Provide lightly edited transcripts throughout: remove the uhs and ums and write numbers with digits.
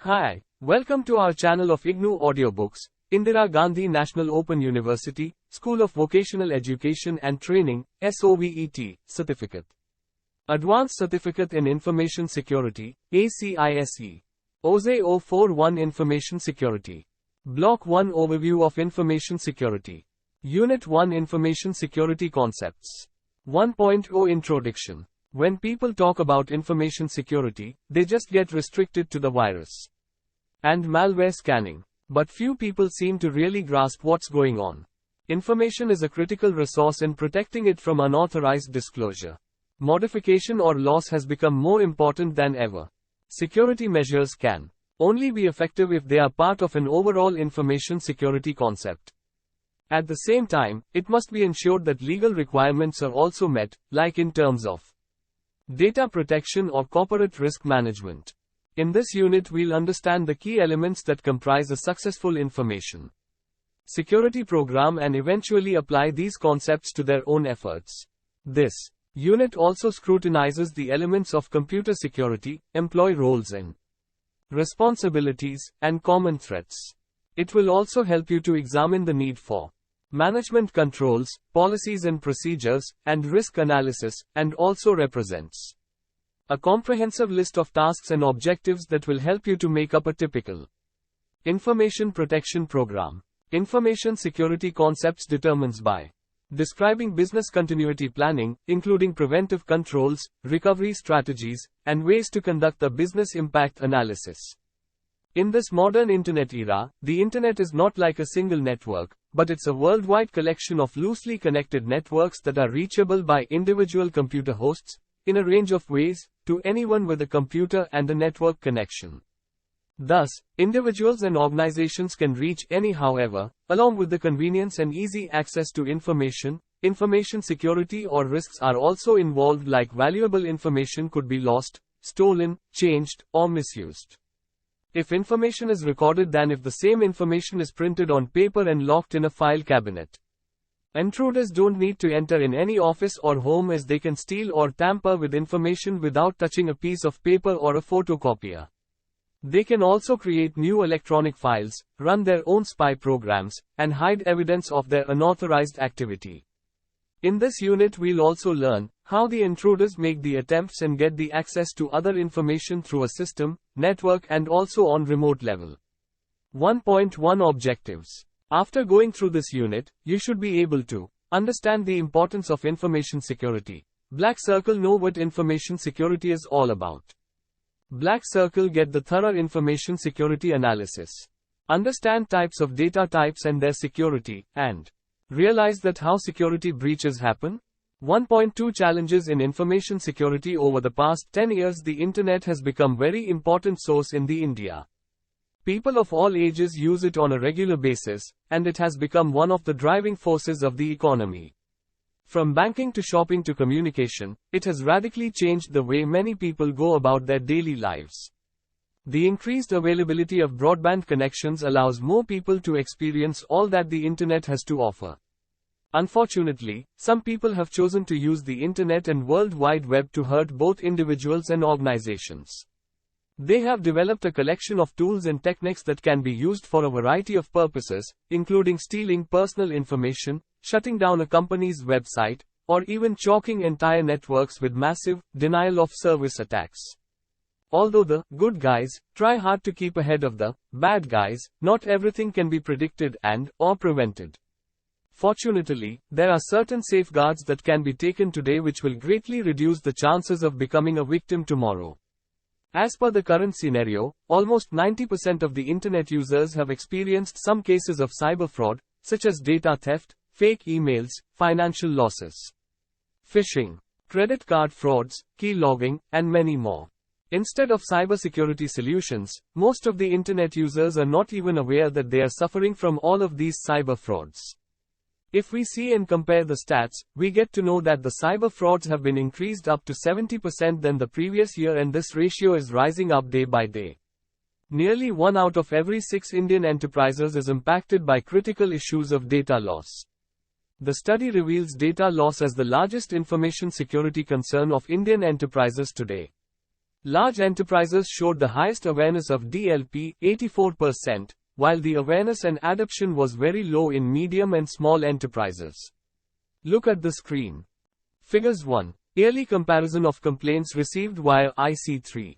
Hi, welcome to our channel of IGNOU audiobooks, Indira Gandhi National Open University, School of Vocational Education and Training, SOVET, Certificate. Advanced Certificate in Information Security, ACISE. OSEI-041 Information Security. Block-1 Overview of Information Security. Unit 1 Information Security Concepts. 1.0 Introduction. When people talk about information security, they just get restricted to the virus and malware scanning. But few people seem to really grasp what's going on. Information is a critical resource and protecting it from unauthorized disclosure, modification or loss has become more important than ever. Security measures can only be effective if they are part of an overall information security concept. At the same time, it must be ensured that legal requirements are also met, like in terms of data protection or corporate risk management. In this unit we'll understand the key elements that comprise a successful information security program and eventually apply these concepts to their own efforts. This unit also scrutinizes the elements of computer security, employee roles and responsibilities, and common threats. It will also help you to examine the need for management controls, policies and procedures, and risk analysis, and also represents a comprehensive list of tasks and objectives that will help you to make up a typical information protection program. Information security concepts determines by describing business continuity planning, including preventive controls, recovery strategies, and ways to conduct a business impact analysis. In this modern internet era, the internet is not like a single network, but it's a worldwide collection of loosely connected networks that are reachable by individual computer hosts, in a range of ways, to anyone with a computer and a network connection. Thus, individuals and organizations can reach any however, along with the convenience and easy access to information. Information security or risks are also involved, like valuable information could be lost, stolen, changed, or misused. If information is recorded than if the same information is printed on paper and locked in a file cabinet. Intruders don't need to enter in any office or home, as they can steal or tamper with information without touching a piece of paper or a photocopier. They can also create new electronic files, run their own spy programs, and hide evidence of their unauthorized activity. In this unit we'll also learn how the intruders make the attempts and get the access to other information through a system, network, and also on remote level. 1.1 Objectives. After going through this unit, you should be able to understand the importance of information security. Black circle, know what information security is all about. Black circle, get the thorough information security analysis. Understand types of data types and their security, and realize that how security breaches happen. 1.2 Challenges in information security. Over the past 10 years the internet has become very important source in the India. People of all ages use it on a regular basis, and it has become one of the driving forces of the economy. From banking to shopping to communication, it has radically changed the way many people go about their daily lives. The increased availability of broadband connections allows more people to experience all that the internet has to offer. Unfortunately, some people have chosen to use the internet and World Wide Web to hurt both individuals and organizations. They have developed a collection of tools and techniques that can be used for a variety of purposes, including stealing personal information, shutting down a company's website, or even choking entire networks with massive denial of service attacks. Although the good guys try hard to keep ahead of the bad guys, not everything can be predicted and/or prevented. Fortunately, there are certain safeguards that can be taken today which will greatly reduce the chances of becoming a victim tomorrow. As per the current scenario, almost 90% of the internet users have experienced some cases of cyber fraud, such as data theft, fake emails, financial losses, phishing, credit card frauds, key logging, and many more. Instead of cybersecurity solutions, most of the internet users are not even aware that they are suffering from all of these cyber frauds. If we see and compare the stats, we get to know that the cyber frauds have been increased up to 70% than the previous year, and this ratio is rising up day by day. Nearly 1 out of every 6 Indian enterprises is impacted by critical issues of data loss. The study reveals data loss as the largest information security concern of Indian enterprises today. Large enterprises showed the highest awareness of DLP, 84%, while the awareness and adoption was very low in medium and small enterprises. Look at the screen. Figures 1. Yearly comparison of complaints received via IC3.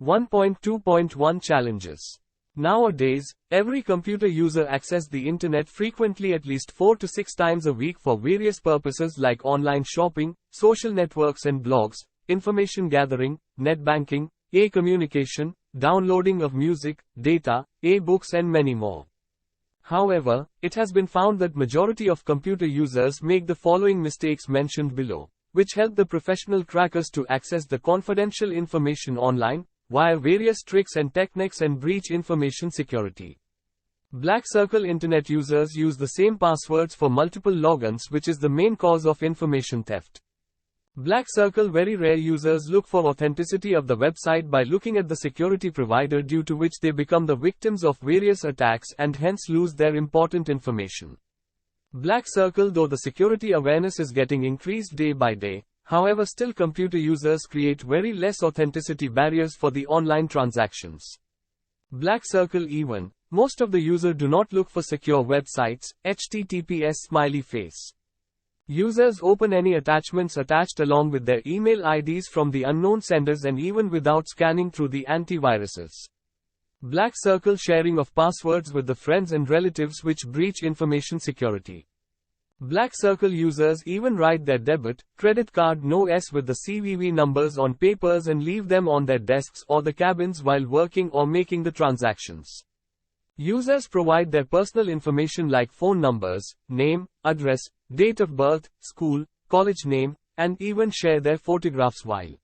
1.2.1 Challenges. Nowadays, every computer user accesses the internet frequently at least 4 to 6 times a week for various purposes like online shopping, social networks and blogs, information gathering, net banking, e-communication, downloading of music, data, e-books and many more. However, it has been found that majority of computer users make the following mistakes mentioned below, which help the professional crackers to access the confidential information online, via various tricks and techniques and breach information security. Black Circle Internet users use the same passwords for multiple logins, which is the main cause of information theft. Black Circle very rare users look for authenticity of the website by looking at the security provider, due to which they become the victims of various attacks and hence lose their important information. Black Circle, though the security awareness is getting increased day by day, however still computer users create very less authenticity barriers for the online transactions. Black Circle even, most of the user do not look for secure websites, HTTPS smiley face. Users open any attachments attached along with their email IDs from the unknown senders and even without scanning through the antiviruses. Black Circle sharing of passwords with the friends and relatives, which breach information security. Black Circle users even write their debit, credit card NOS with the CVV numbers on papers and leave them on their desks or the cabins while working or making the transactions. Users provide their personal information like phone numbers, name, address, date of birth, school, college name, and even share their photographs while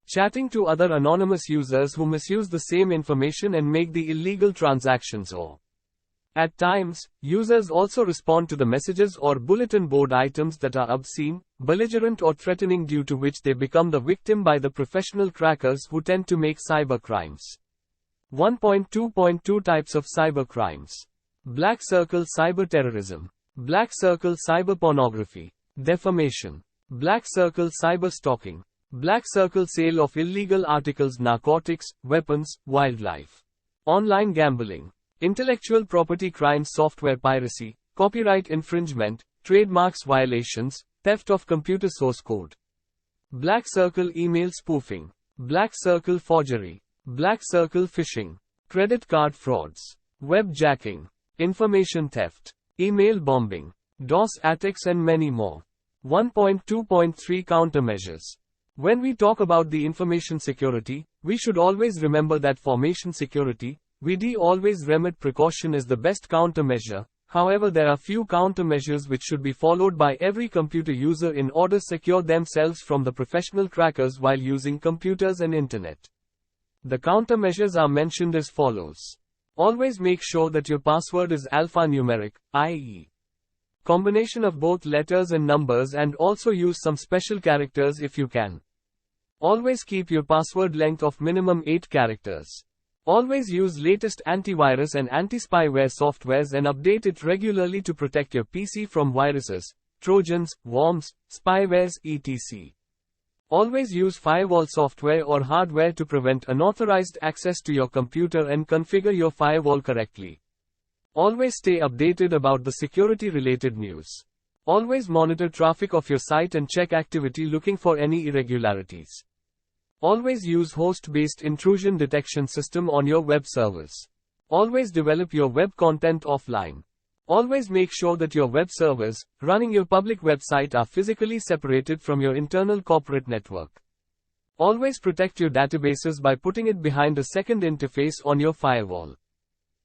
chatting to other anonymous users who misuse the same information and make the illegal transactions. Or at times, users also respond to the messages or bulletin board items that are obscene, belligerent or threatening, due to which they become the victim by the professional crackers who tend to make cyber crimes. 1.2.2 Types of cyber crimes. Black Circle cyber terrorism. Black Circle cyber pornography. Defamation. Black Circle cyber stalking. Black Circle sale of illegal articles, narcotics, weapons, wildlife. Online gambling. Intellectual property crimes, software piracy, copyright infringement, trademarks violations, theft of computer source code. Black Circle email spoofing. Black Circle forgery. Black Circle phishing. Credit card frauds. Web jacking. Information theft. Email bombing. DOS attacks and many more. 1.2.3 Countermeasures. When we talk about the information security, we should always remember that formation security, we always remit precaution is the best countermeasure. However, there are few countermeasures which should be followed by every computer user in order to secure themselves from the professional crackers while using computers and internet. The countermeasures are mentioned as follows. Always make sure that your password is alphanumeric, i.e., combination of both letters and numbers, and also use some special characters if you can. Always keep your password length of minimum 8 characters. Always use latest antivirus and anti-spyware softwares and update it regularly to protect your PC from viruses, trojans, worms, spywares, etc. Always use firewall software or hardware to prevent unauthorized access to your computer and configure your firewall correctly. Always stay updated about the security-related news. Always monitor traffic of your site and check activity looking for any irregularities. Always use host-based intrusion detection system on your web servers. Always develop your web content offline. Always make sure that your web servers, running your public website, are physically separated from your internal corporate network. Always protect your databases by putting it behind a second interface on your firewall.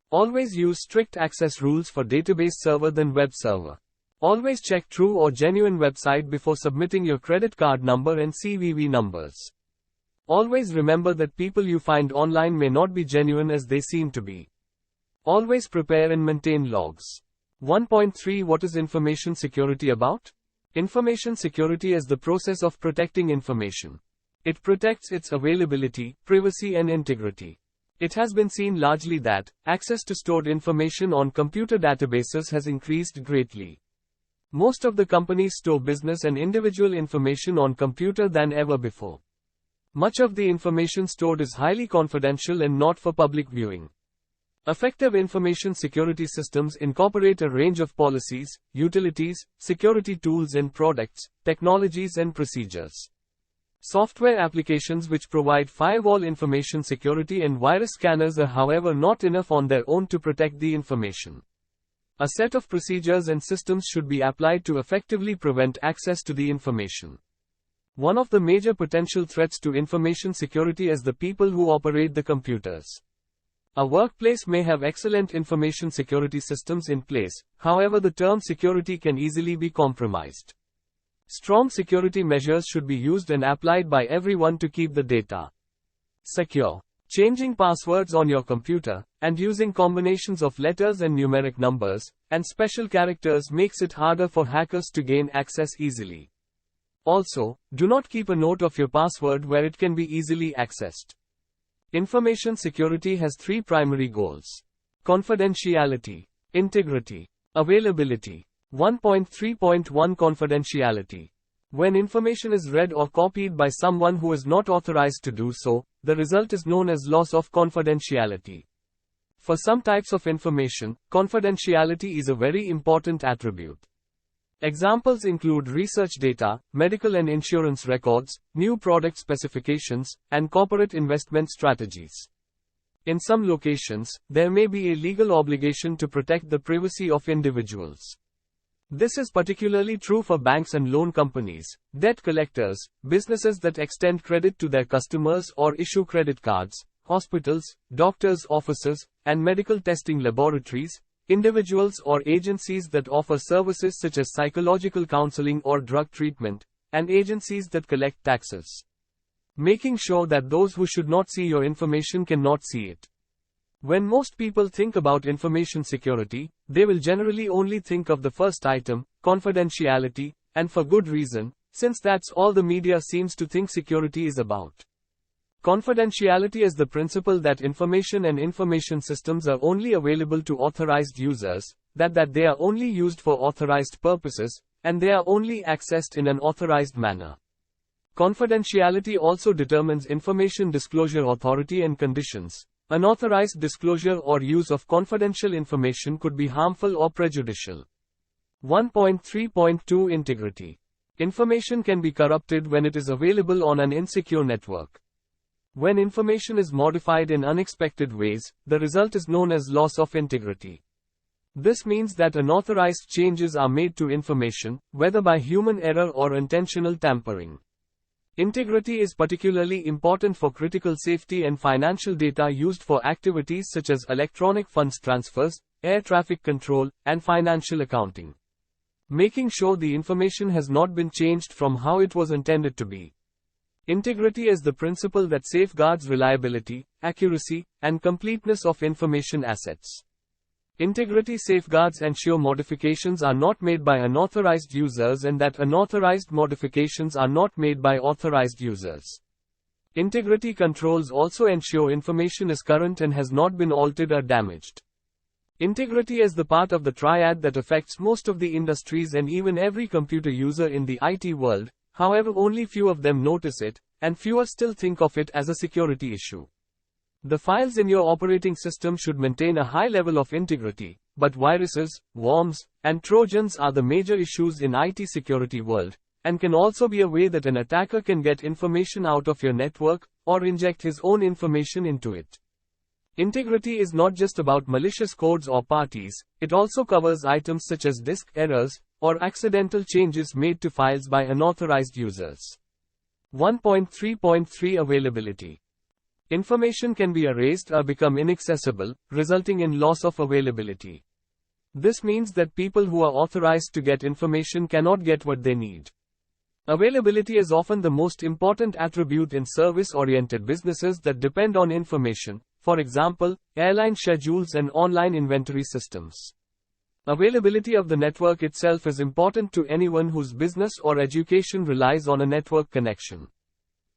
Always use strict access rules for database server than web server. Always check true or genuine website before submitting your credit card number and CVV numbers. Always remember that people you find online may not be genuine as they seem to be. Always prepare and maintain logs. 1.3 What is information security about? Information security is the process of protecting information. It protects its availability, privacy and integrity. It has been seen largely that access to stored information on computer databases has increased greatly. Most of the companies store business and individual information on computer than ever before. Much of the information stored is highly confidential and not for public viewing. Effective information security systems incorporate a range of policies, utilities, security tools and products, technologies and procedures. Software applications which provide firewall information security and virus scanners are however not enough on their own to protect the information. A set of procedures and systems should be applied to effectively prevent access to the information. One of the major potential threats to information security is the people who operate the computers. A workplace may have excellent information security systems in place, however the term security can easily be compromised. Strong security measures should be used and applied by everyone to keep the data secure. Changing passwords on your computer, and using combinations of letters and numeric numbers, and special characters makes it harder for hackers to gain access easily. Also, do not keep a note of your password where it can be easily accessed. Information security has three primary goals: confidentiality, integrity, availability. 1.3.1 Confidentiality. When information is read or copied by someone who is not authorized to do so, the result is known as loss of confidentiality. For some types of information, confidentiality is a very important attribute. Examples include research data, medical and insurance records, new product specifications, and corporate investment strategies. In some locations, there may be a legal obligation to protect the privacy of individuals. This is particularly true for banks and loan companies, debt collectors, businesses that extend credit to their customers or issue credit cards, hospitals, doctors' offices, and medical testing laboratories, individuals or agencies that offer services such as psychological counseling or drug treatment, and agencies that collect taxes. Making sure that those who should not see your information cannot see it. When most people think about information security, they will generally only think of the first item, confidentiality, and for good reason, since that's all the media seems to think security is about. Confidentiality is the principle that information and information systems are only available to authorized users, that they are only used for authorized purposes, and they are only accessed in an authorized manner. Confidentiality also determines information disclosure authority and conditions. Unauthorized disclosure or use of confidential information could be harmful or prejudicial. 1.3.2 Integrity. Information can be corrupted when it is available on an insecure network. When information is modified in unexpected ways, the result is known as loss of integrity. This means that unauthorized changes are made to information, whether by human error or intentional tampering. Integrity is particularly important for critical safety and financial data used for activities such as electronic funds transfers, air traffic control, and financial accounting. Making sure the information has not been changed from how it was intended to be. Integrity is the principle that safeguards reliability, accuracy, and completeness of information assets. Integrity safeguards ensure modifications are not made by unauthorized users and that unauthorized modifications are not made by authorized users. Integrity controls also ensure information is current and has not been altered or damaged. Integrity is the part of the triad that affects most of the industries and even every computer user in the IT world. However, only few of them notice it, and fewer still think of it as a security issue. The files in your operating system should maintain a high level of integrity, but viruses, worms, and trojans are the major issues in IT security world, and can also be a way that an attacker can get information out of your network, or inject his own information into it. Integrity is not just about malicious codes or parties, it also covers items such as disk errors, or accidental changes made to files by unauthorized users. 1.3.3 Availability. Information can be erased or become inaccessible, resulting in loss of availability. This means that people who are authorized to get information cannot get what they need. Availability is often the most important attribute in service-oriented businesses that depend on information, for example, airline schedules and online inventory systems. Availability of the network itself is important to anyone whose business or education relies on a network connection.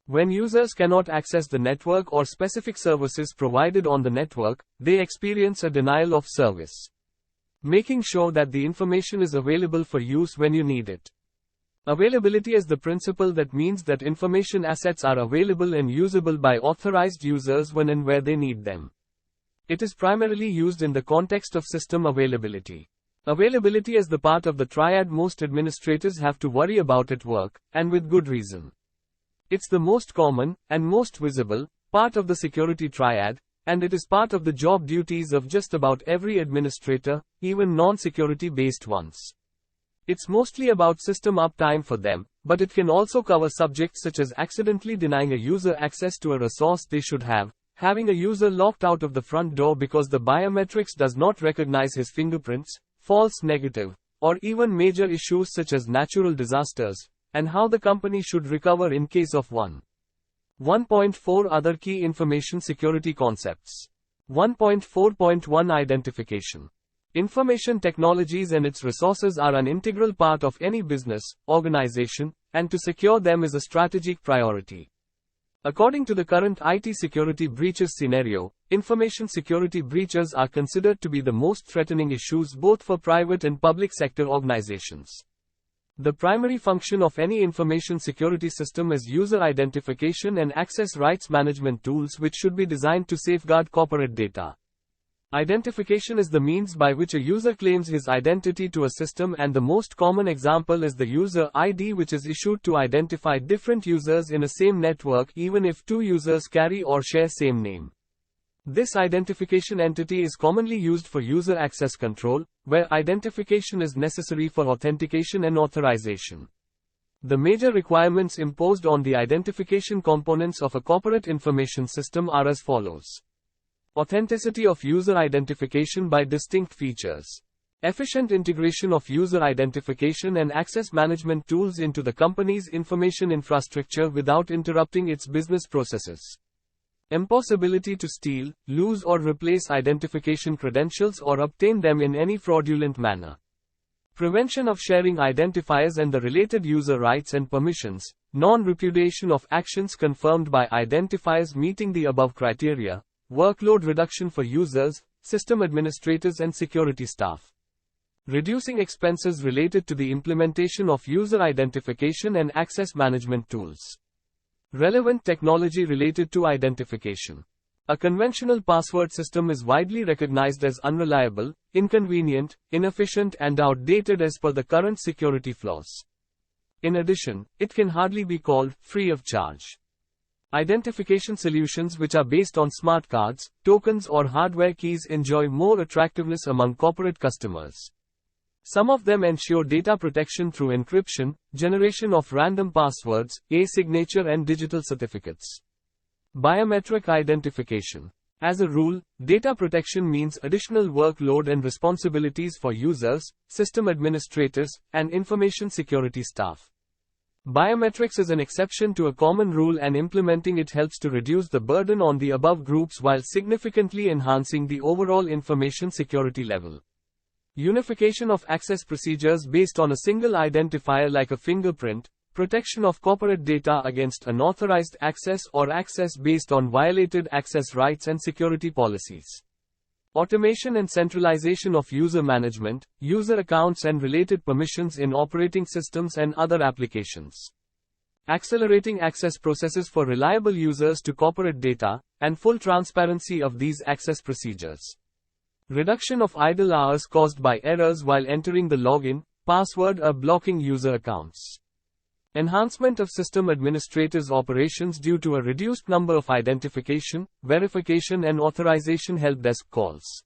When users cannot access the network or specific services provided on the network, they experience a denial of service. Making sure that the information is available for use when you need it. Availability is the principle that means that information assets are available and usable by authorized users when and where they need them. It is primarily used in the context of system availability. Availability is the part of the triad most administrators have to worry about at work, and with good reason. It's the most common, and most visible, part of the security triad, and it is part of the job duties of just about every administrator, even non-security based ones. It's mostly about system uptime for them, but it can also cover subjects such as accidentally denying a user access to a resource they should have, having a user locked out of the front door because the biometrics does not recognize his fingerprints, false negative, or even major issues such as natural disasters, and how the company should recover in case of one. 1.4 Other key information security concepts. 1.4.1 Identification. Information technologies and its resources are an integral part of any business, organization, and to secure them is a strategic priority. According to the current IT security breaches scenario, information security breaches are considered to be the most threatening issues both for private and public sector organizations. The primary function of any information security system is user identification and access rights management tools which should be designed to safeguard corporate data. Identification is the means by which a user claims his identity to a system, and the most common example is the user ID, which is issued to identify different users in a same network even if two users carry or share same name. This identification entity is commonly used for user access control, where identification is necessary for authentication and authorization. The major requirements imposed on the identification components of a corporate information system are as follows. Authenticity of user identification by distinct features. Efficient integration of user identification and access management tools into the company's information infrastructure without interrupting its business processes. Impossibility to steal, lose or replace identification credentials or obtain them in any fraudulent manner. Prevention of sharing identifiers and the related user rights and permissions. Non-repudiation of actions confirmed by identifiers meeting the above criteria. Workload reduction for users, system administrators and security staff. Reducing expenses related to the implementation of user identification and access management tools. Relevant technology related to identification. A conventional password system is widely recognized as unreliable, inconvenient, inefficient and outdated as per the current security flaws. In addition, it can hardly be called free of charge. Identification solutions which are based on smart cards, tokens or hardware keys enjoy more attractiveness among corporate customers. Some of them ensure data protection through encryption, generation of random passwords, e-signature and digital certificates. Biometric identification. As a rule, data protection means additional workload and responsibilities for users, system administrators, and information security staff. Biometrics is an exception to a common rule, and implementing it helps to reduce the burden on the above groups while significantly enhancing the overall information security level. Unification of access procedures based on a single identifier like a fingerprint, protection of corporate data against unauthorized access or access based on violated access rights and security policies. Automation and centralization of user management, user accounts and related permissions in operating systems and other applications. Accelerating access processes for reliable users to corporate data, and full transparency of these access procedures. Reduction of idle hours caused by errors while entering the login, password or blocking user accounts. Enhancement of system administrators' operations due to a reduced number of identification, verification and authorization help desk calls.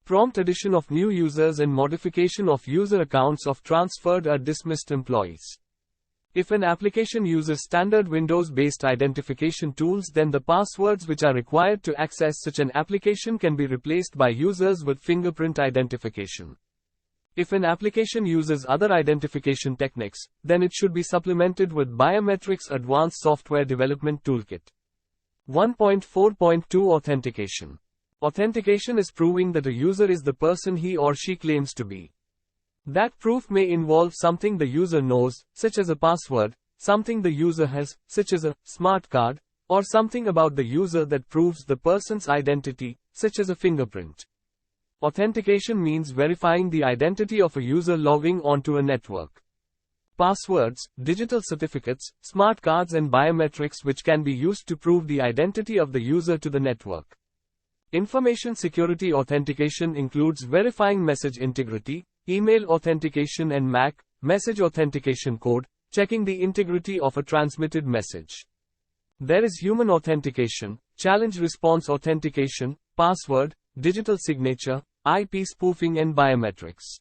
Prompt addition of new users and modification of user accounts of transferred or dismissed employees. If an application uses standard Windows-based identification tools, then the passwords which are required to access such an application can be replaced by users with fingerprint identification. If an application uses other identification techniques, then it should be supplemented with Biometrics Advanced Software Development Toolkit. 1.4.2 Authentication. Authentication is proving that a user is the person he or she claims to be. That proof may involve something the user knows, such as a password, something the user has, such as a smart card, or something about the user that proves the person's identity, such as a fingerprint. Authentication means verifying the identity of a user logging onto a network. passwords, digital certificates, smart cards and biometrics which can be used to prove the identity of the user to the network. Information security authentication includes verifying message integrity, email authentication and MAC, message authentication code, checking the integrity of a transmitted message. There is human authentication, challenge response authentication, password, digital signature, IP spoofing and biometrics.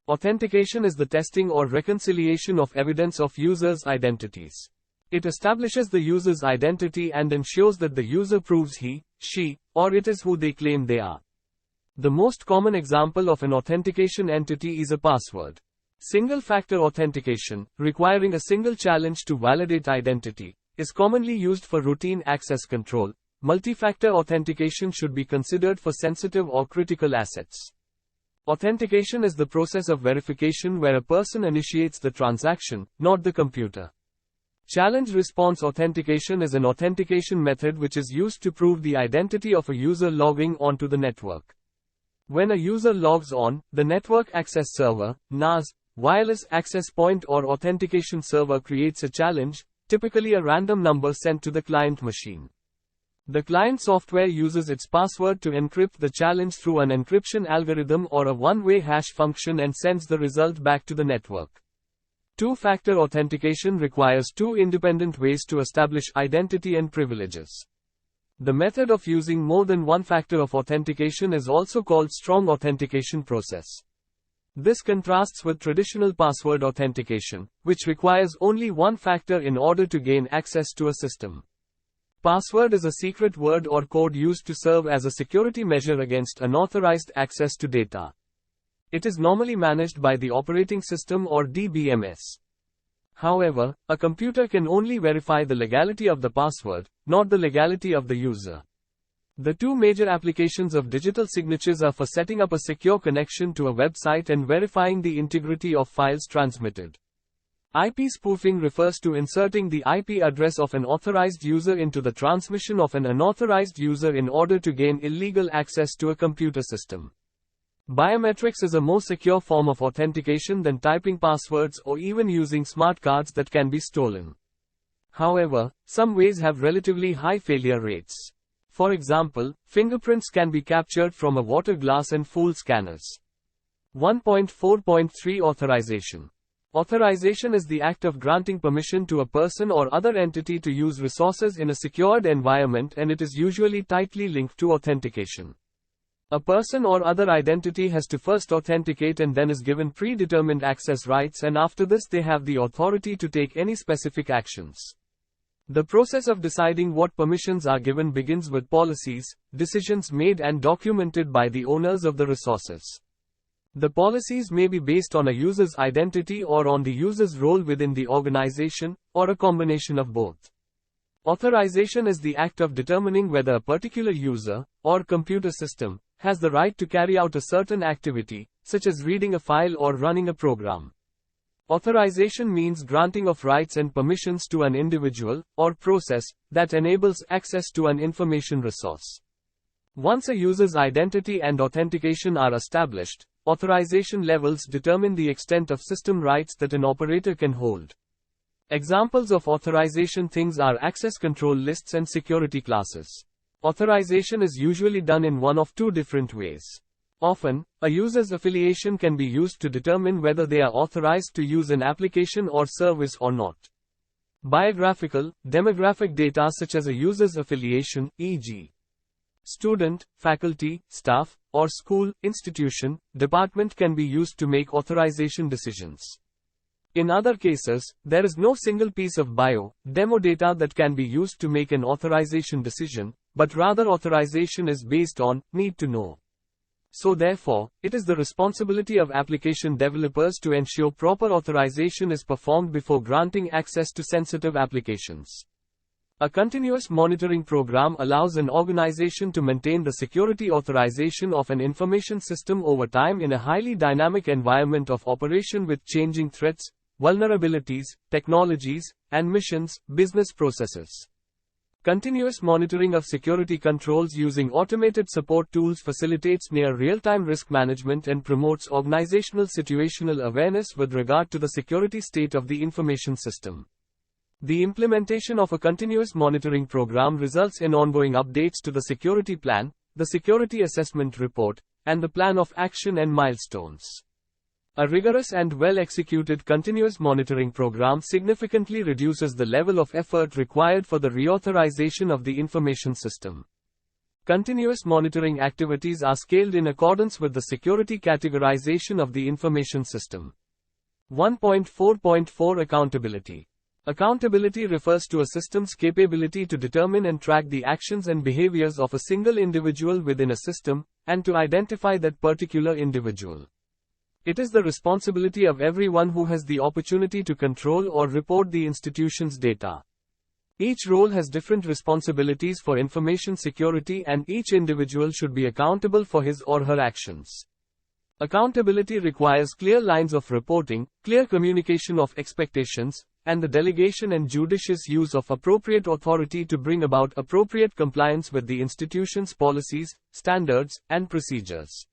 Authentication is the testing or reconciliation of evidence of users' identities. It establishes the user's identity and ensures that the user proves he, she, or it is who they claim they are. The most common example of an authentication entity is a password. Single-factor authentication, requiring a single challenge to validate identity, is commonly used for routine access control. Multi-factor authentication should be considered for sensitive or critical assets. Authentication is the process of verification where a person initiates the transaction, not the computer. Challenge response authentication is an authentication method which is used to prove the identity of a user logging onto the network. When a user logs on, the Network Access Server, NAS, wireless access point or authentication server creates a challenge, typically a random number sent to the client machine. The client software uses its password to encrypt the challenge through an encryption algorithm or a one-way hash function and sends the result back to the network. Two-factor authentication requires two independent ways to establish identity and privileges. The method of using more than one factor of authentication is also called strong authentication process. This contrasts with traditional password authentication, which requires only one factor in order to gain access to a system. Password is a secret word or code used to serve as a security measure against unauthorized access to data. It is normally managed by the operating system or DBMS. However, a computer can only verify the legality of the password, not the legality of the user. The two major applications of digital signatures are for setting up a secure connection to a website and verifying the integrity of files transmitted. IP spoofing refers to inserting the IP address of an authorized user into the transmission of an unauthorized user in order to gain illegal access to a computer system. Biometrics is a more secure form of authentication than typing passwords or even using smart cards that can be stolen. However, some ways have relatively high failure rates. For example, fingerprints can be captured from a water glass and full scanners. 1.4.3 Authorization. Authorization is the act of granting permission to a person or other entity to use resources in a secured environment, and it is usually tightly linked to authentication. A person or other identity has to first authenticate and then is given predetermined access rights, and after this they have the authority to take any specific actions. The process of deciding what permissions are given begins with policies, decisions made and documented by the owners of the resources. The policies may be based on a user's identity or on the user's role within the organization, or a combination of both. Authorization is the act of determining whether a particular user, or computer system, has the right to carry out a certain activity, such as reading a file or running a program. Authorization means granting of rights and permissions to an individual, or process, that enables access to an information resource. Once a user's identity and authentication are established, authorization levels determine the extent of system rights that an operator can hold. Examples of authorization things are access control lists and security classes. Authorization is usually done in one of two different ways. Often, a user's affiliation can be used to determine whether they are authorized to use an application or service or not. Biographical, demographic data such as a user's affiliation, e.g. student, faculty, staff, or school, institution, department can be used to make authorization decisions. In other cases, there is no single piece of demo data that can be used to make an authorization decision, but rather authorization is based on need to know. So therefore, it is the responsibility of application developers to ensure proper authorization is performed before granting access to sensitive applications. A continuous monitoring program allows an organization to maintain the security authorization of an information system over time in a highly dynamic environment of operation with changing threats, vulnerabilities, technologies, and missions, business processes. Continuous monitoring of security controls using automated support tools facilitates near real-time risk management and promotes organizational situational awareness with regard to the security state of the information system. The implementation of a continuous monitoring program results in ongoing updates to the security plan, the security assessment report, and the plan of action and milestones. A rigorous and well-executed continuous monitoring program significantly reduces the level of effort required for the reauthorization of the information system. Continuous monitoring activities are scaled in accordance with the security categorization of the information system. 1.4.4 Accountability. Accountability refers to a system's capability to determine and track the actions and behaviors of a single individual within a system, and to identify that particular individual. It is the responsibility of everyone who has the opportunity to control or report the institution's data. Each role has different responsibilities for information security, and each individual should be accountable for his or her actions. Accountability requires clear lines of reporting, clear communication of expectations, and the delegation and judicious use of appropriate authority to bring about appropriate compliance with the institution's policies, standards, and procedures.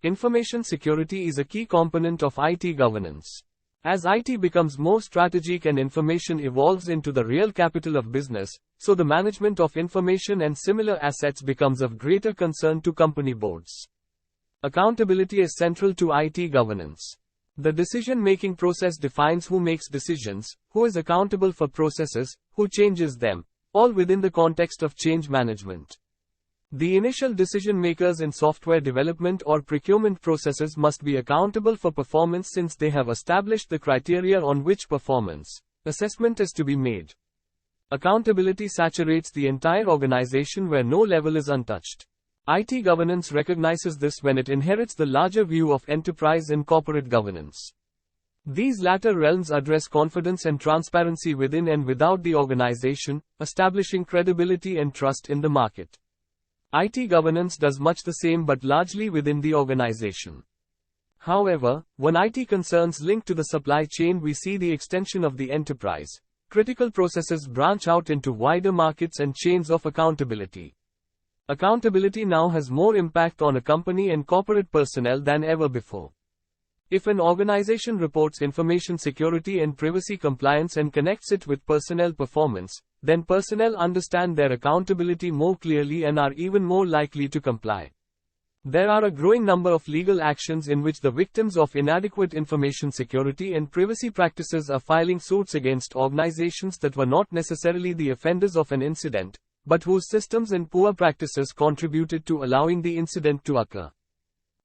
Information security is a key component of IT governance. As IT becomes more strategic and information evolves into the real capital of business, so the management of information and similar assets becomes of greater concern to company boards. Accountability is central to IT governance. The decision-making process defines who makes decisions, who is accountable for processes, who changes them, all within the context of change management. The initial decision makers in software development or procurement processes must be accountable for performance since they have established the criteria on which performance assessment is to be made. Accountability saturates the entire organization where no level is untouched. IT governance recognizes this when it inherits the larger view of enterprise and corporate governance. These latter realms address confidence and transparency within and without the organization, establishing credibility and trust in the market. IT governance does much the same but largely within the organization. However, when IT concerns link to the supply chain, we see the extension of the enterprise. Critical processes branch out into wider markets and chains of accountability. Accountability now has more impact on a company and corporate personnel than ever before. If an organization reports information security and privacy compliance and connects it with personnel performance, then personnel understand their accountability more clearly and are even more likely to comply. There are a growing number of legal actions in which the victims of inadequate information security and privacy practices are filing suits against organizations that were not necessarily the offenders of an incident, but whose systems and poor practices contributed to allowing the incident to occur.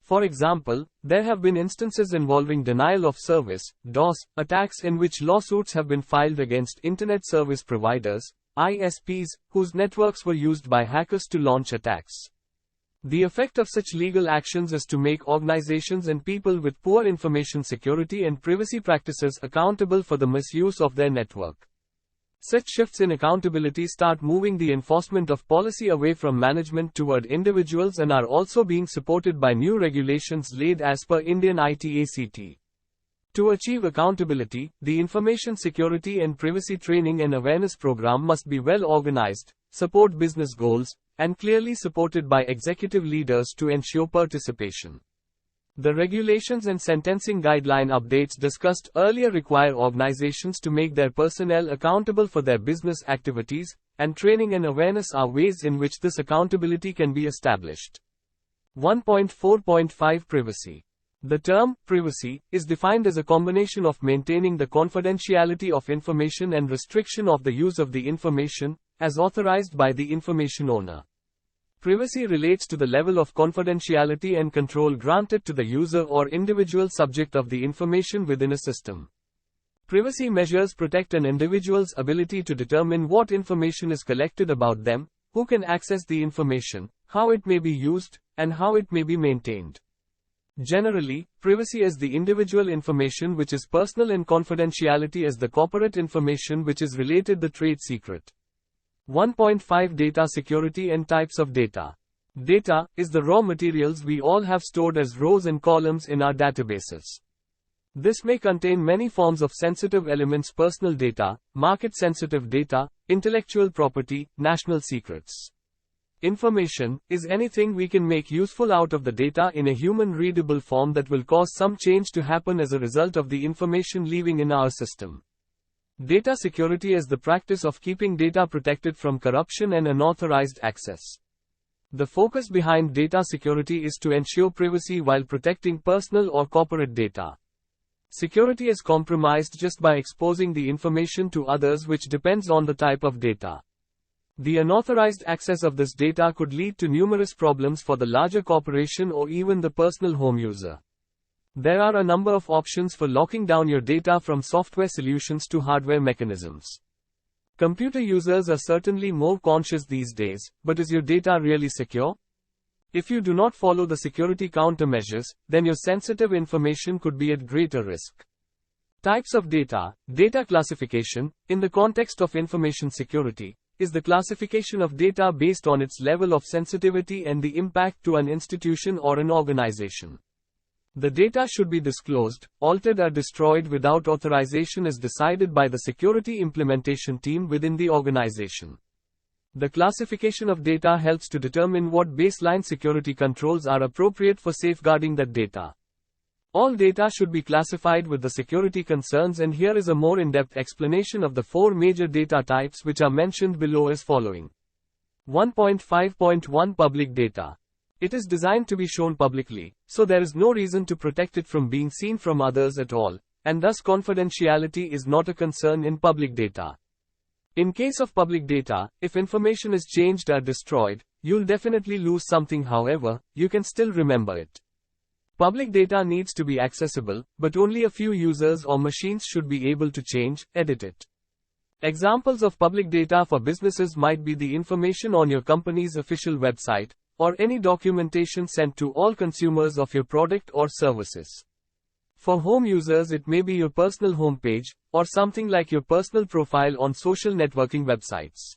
For example, there have been instances involving denial of service (DOS) attacks in which lawsuits have been filed against Internet Service Providers (ISPs), whose networks were used by hackers to launch attacks. The effect of such legal actions is to make organizations and people with poor information security and privacy practices accountable for the misuse of their network. Such shifts in accountability start moving the enforcement of policy away from management toward individuals and are also being supported by new regulations laid as per Indian IT Act. To achieve accountability, the information security and privacy training and awareness program must be well organized, support business goals, and clearly supported by executive leaders to ensure participation. The regulations and sentencing guideline updates discussed earlier require organizations to make their personnel accountable for their business activities, and training and awareness are ways in which this accountability can be established. 1.4.5 Privacy. The term privacy is defined as a combination of maintaining the confidentiality of information and restriction of the use of the information, as authorized by the information owner. Privacy relates to the level of confidentiality and control granted to the user or individual subject of the information within a system. Privacy measures protect an individual's ability to determine what information is collected about them, who can access the information, how it may be used, and how it may be maintained. Generally, privacy is the individual information which is personal and confidentiality is the corporate information which is related the trade secret. 1.5 Data security and types of data. Data is the raw materials we all have stored as rows and columns in our databases. This may contain many forms of sensitive elements, personal data, market-sensitive data, intellectual property, national secrets. Information is anything we can make useful out of the data in a human-readable form that will cause some change to happen as a result of the information leaving in our system. Data security is the practice of keeping data protected from corruption and unauthorized access. The focus behind data security is to ensure privacy while protecting personal or corporate data. Security is compromised just by exposing the information to others, which depends on the type of data. The unauthorized access of this data could lead to numerous problems for the larger corporation or even the personal home user. There are a number of options for locking down your data, from software solutions to hardware mechanisms. Computer users are certainly more conscious these days, but is your data really secure? If you do not follow the security countermeasures, then your sensitive information could be at greater risk. Types of data. Data classification, in the context of information security, is the classification of data based on its level of sensitivity and the impact to an institution or an organization. The data should be disclosed, altered or destroyed without authorization as decided by the security implementation team within the organization. The classification of data helps to determine what baseline security controls are appropriate for safeguarding that data. All data should be classified with the security concerns, and here is a more in-depth explanation of the 4 major data types which are mentioned below as following. 1.5.1 Public data. It is designed to be shown publicly, so there is no reason to protect it from being seen from others at all, and thus confidentiality is not a concern in public data. In case of public data, if information is changed or destroyed, you'll definitely lose something. However, you can still remember it. Public data needs to be accessible, but only a few users or machines should be able to change, edit it. Examples of public data for businesses might be the information on your company's official website, or any documentation sent to all consumers of your product or services. For home users, it may be your personal homepage, or something like your personal profile on social networking websites.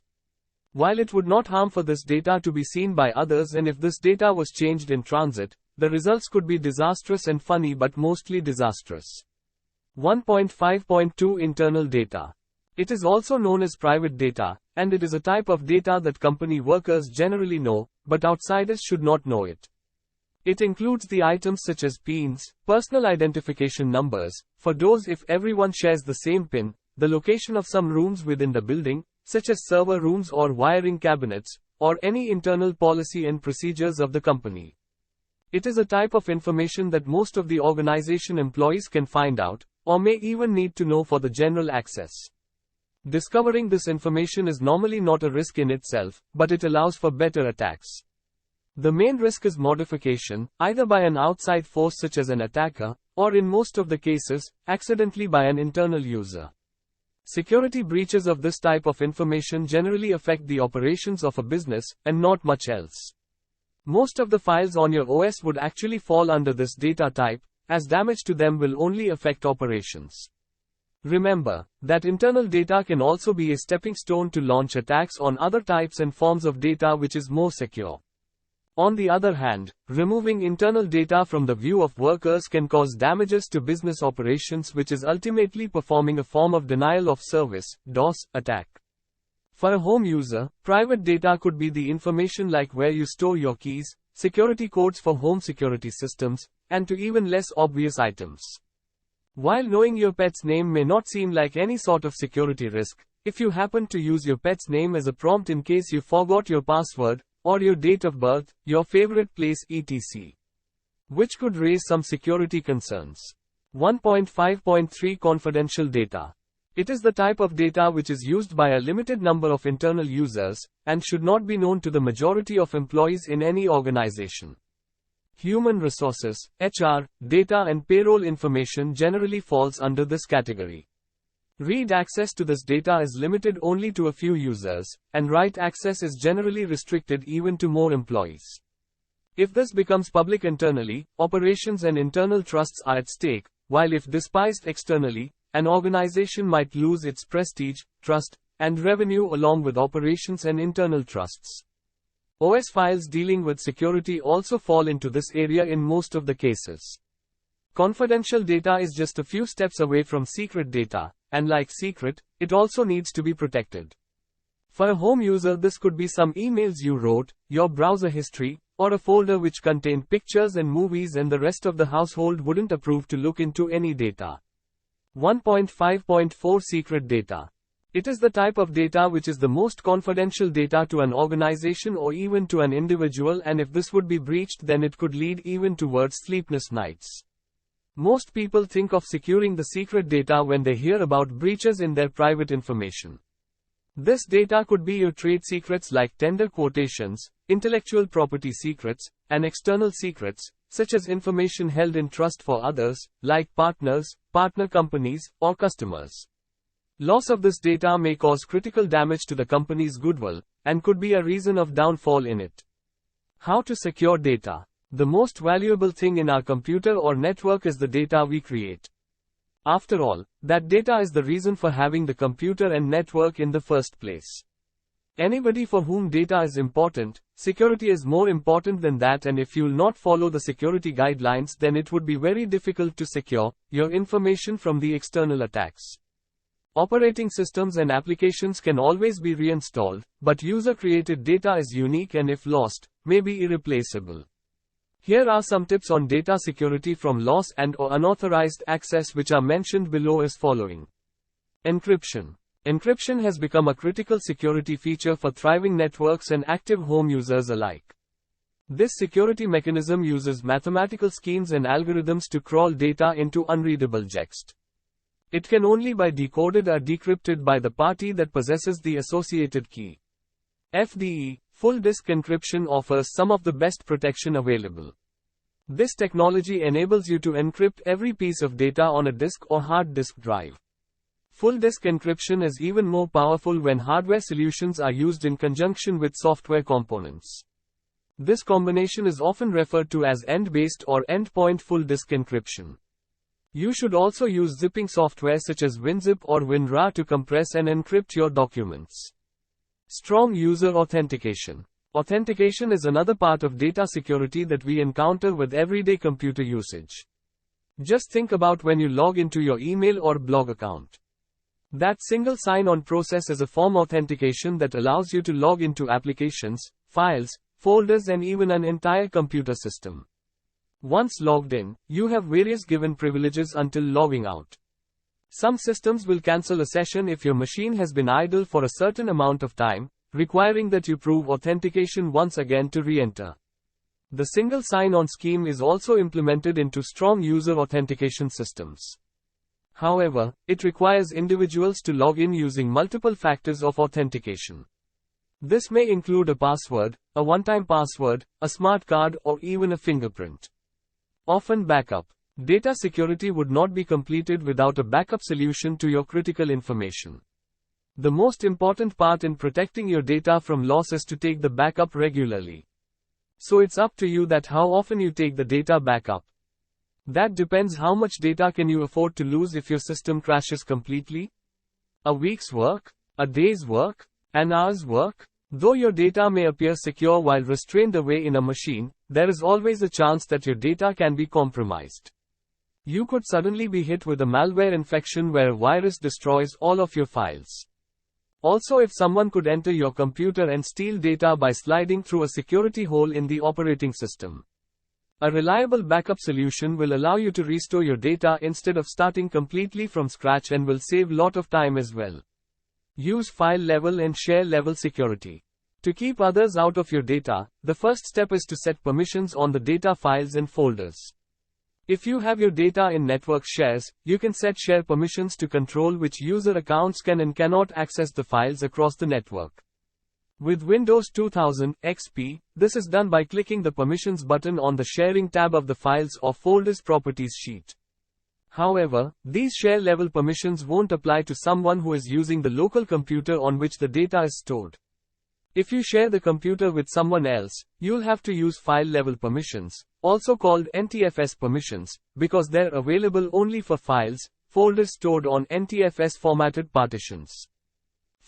While it would not harm for this data to be seen by others, and if this data was changed in transit, the results could be disastrous and funny, but mostly disastrous. 1.5.2 Internal data. It is also known as private data, and it is a type of data that company workers generally know, but outsiders should not know it. It includes the items such as PINs, personal identification numbers, for doors if everyone shares the same PIN, the location of some rooms within the building, such as server rooms or wiring cabinets, or any internal policy and procedures of the company. It is a type of information that most of the organization employees can find out, or may even need to know for the general access. Discovering this information is normally not a risk in itself, but it allows for better attacks. The main risk is modification, either by an outside force such as an attacker, or in most of the cases, accidentally by an internal user. Security breaches of this type of information generally affect the operations of a business, and not much else. Most of the files on your OS would actually fall under this data type, as damage to them will only affect operations. Remember that internal data can also be a stepping stone to launch attacks on other types and forms of data, which is more secure. On the other hand, removing internal data from the view of workers can cause damages to business operations, which is ultimately performing a form of denial of service (DOS) attack. For a home user, private data could be the information like where you store your keys, security codes for home security systems, and to even less obvious items. While knowing your pet's name may not seem like any sort of security risk, if you happen to use your pet's name as a prompt in case you forgot your password, or your date of birth, your favorite place etc., which could raise some security concerns. 1.5.3 Confidential data. It is the type of data which is used by a limited number of internal users, and should not be known to the majority of employees in any organization. Human resources, HR, data and payroll information generally falls under this category. Read access to this data is limited only to a few users, and write access is generally restricted even to more employees. If this becomes public internally, operations and internal trusts are at stake, while if despised externally, an organization might lose its prestige, trust, and revenue along with operations and internal trusts. OS files dealing with security also fall into this area in most of the cases. Confidential data is just a few steps away from secret data, and like secret, it also needs to be protected. For a home user, this could be some emails you wrote, your browser history, or a folder which contained pictures and movies and the rest of the household wouldn't approve to look into any data. 1.5.4 Secret data. It is the type of data which is the most confidential data to an organization or even to an individual, and if this would be breached, then it could lead even towards sleepless nights. Most people think of securing the secret data when they hear about breaches in their private information. This data could be your trade secrets like tender quotations, intellectual property secrets, and external secrets, such as information held in trust for others, like partners, partner companies, or customers. Loss of this data may cause critical damage to the company's goodwill, and could be a reason of downfall in it. How to secure data? The most valuable thing in our computer or network is the data we create. After all, that data is the reason for having the computer and network in the first place. Anybody for whom data is important, security is more important than that, and if you'll not follow the security guidelines, then it would be very difficult to secure your information from the external attacks. Operating systems and applications can always be reinstalled, but user-created data is unique and if lost, may be irreplaceable. Here are some tips on data security from loss and/or unauthorized access which are mentioned below as following. Encryption. Encryption has become a critical security feature for thriving networks and active home users alike. This security mechanism uses mathematical schemes and algorithms to crawl data into unreadable text. It can only be decoded or decrypted by the party that possesses the associated key. FDE, full disk encryption, offers some of the best protection available. This technology enables you to encrypt every piece of data on a disk or hard disk drive. Full disk encryption is even more powerful when hardware solutions are used in conjunction with software components. This combination is often referred to as end-based or endpoint full disk encryption. You should also use zipping software such as WinZip or WinRAR to compress and encrypt your documents. Strong user authentication. Authentication is another part of data security that we encounter with everyday computer usage. Just think about when you log into your email or blog account. That single sign-on process is a form of authentication that allows you to log into applications, files, folders, and even an entire computer system. Once logged in, you have various given privileges until logging out. Some systems will cancel a session if your machine has been idle for a certain amount of time, requiring that you prove authentication once again to re-enter. The single sign-on scheme is also implemented into strong user authentication systems. However, it requires individuals to log in using multiple factors of authentication. This may include a password, a one-time password, a smart card, or even a fingerprint. Often backup. Data security would not be completed without a backup solution to your critical information. The most important part in protecting your data from loss is to take the backup regularly. So it's up to you that how often you take the data backup. That depends how much data can you afford to lose if your system crashes completely. A week's work? A day's work? An hour's work? Though your data may appear secure while restrained away in a machine, there is always a chance that your data can be compromised. You could suddenly be hit with a malware infection where a virus destroys all of your files. Also, if someone could enter your computer and steal data by sliding through a security hole in the operating system. A reliable backup solution will allow you to restore your data instead of starting completely from scratch and will save a lot of time as well. Use file level and share level security. To keep others out of your data, the first step is to set permissions on the data files and folders. If you have your data in network shares, you can set share permissions to control which user accounts can and cannot access the files across the network. With Windows 2000 XP, this is done by clicking the Permissions button on the Sharing tab of the Files or Folders Properties sheet. However, these share-level permissions won't apply to someone who is using the local computer on which the data is stored. If you share the computer with someone else, you'll have to use file-level permissions, also called NTFS permissions, because they're available only for files, folders stored on NTFS formatted partitions.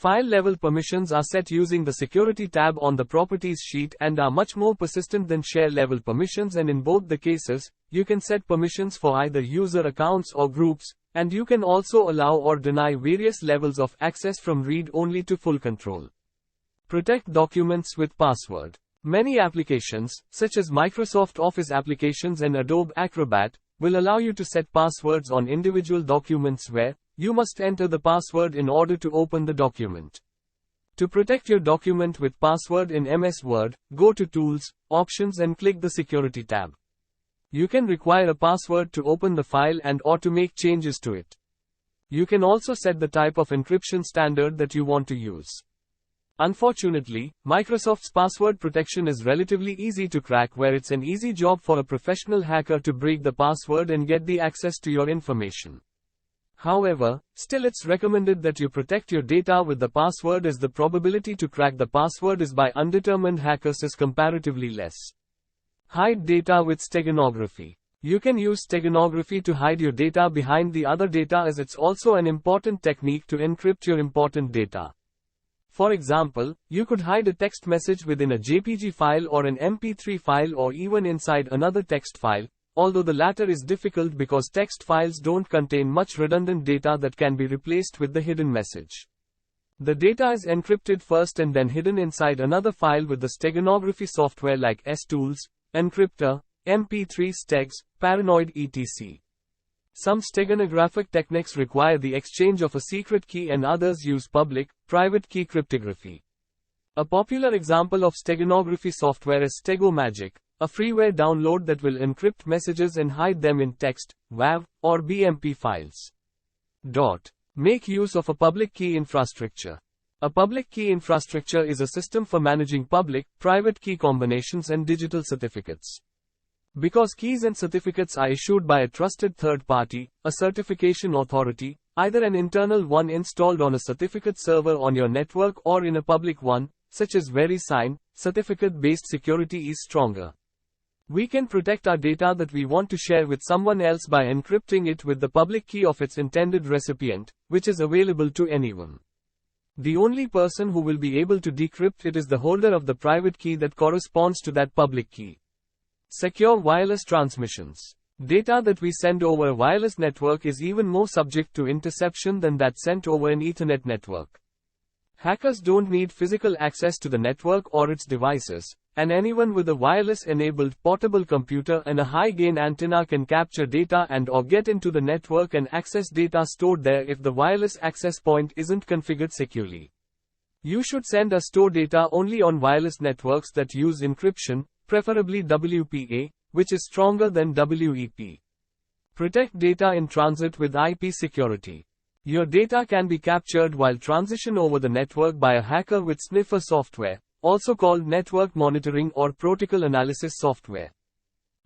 File-level permissions are set using the Security tab on the Properties sheet and are much more persistent than share-level permissions, and in both the cases, you can set permissions for either user accounts or groups, and you can also allow or deny various levels of access from read-only to full control. Protect documents with password. Many applications, such as Microsoft Office applications and Adobe Acrobat, will allow you to set passwords on individual documents where you must enter the password in order to open the document. To protect your document with password in MS Word, go to Tools, Options and click the Security tab. You can require a password to open the file and/or to make changes to it. You can also set the type of encryption standard that you want to use. Unfortunately, Microsoft's password protection is relatively easy to crack, where it's an easy job for a professional hacker to break the password and get the access to your information. However, still it's recommended that you protect your data with the password, as the probability to crack the password is by undetermined hackers is comparatively less. Hide data with steganography. You can use steganography to hide your data behind the other data, as it's also an important technique to encrypt your important data. For example, you could hide a text message within a JPG file or an MP3 file, or even inside another text file, although the latter is difficult because text files don't contain much redundant data that can be replaced with the hidden message. The data is encrypted first and then hidden inside another file with the steganography software like stools, Encryptor, MP3 Stegs, Paranoid etc. Some steganographic techniques require the exchange of a secret key and others use public-private key cryptography. A popular example of steganography software is StegoMagic, a freeware download that will encrypt messages and hide them in text, WAV, or BMP files. Make use of a public key infrastructure. A public key infrastructure is a system for managing public-private key combinations and digital certificates. Because keys and certificates are issued by a trusted third party, a certification authority, either an internal one installed on a certificate server on your network or in a public one, such as VeriSign, certificate-based security is stronger. We can protect our data that we want to share with someone else by encrypting it with the public key of its intended recipient, which is available to anyone. The only person who will be able to decrypt it is the holder of the private key that corresponds to that public key. Secure wireless transmissions. Data that we send over a wireless network is even more subject to interception than that sent over an Ethernet network. Hackers don't need physical access to the network or its devices, and anyone with a wireless-enabled portable computer and a high-gain antenna can capture data and/or get into the network and access data stored there if the wireless access point isn't configured securely. You should send or store data only on wireless networks that use encryption, preferably WPA, which is stronger than WEP. Protect data in transit with IP security. Your data can be captured while transition over the network by a hacker with sniffer software, also called network monitoring or protocol analysis software.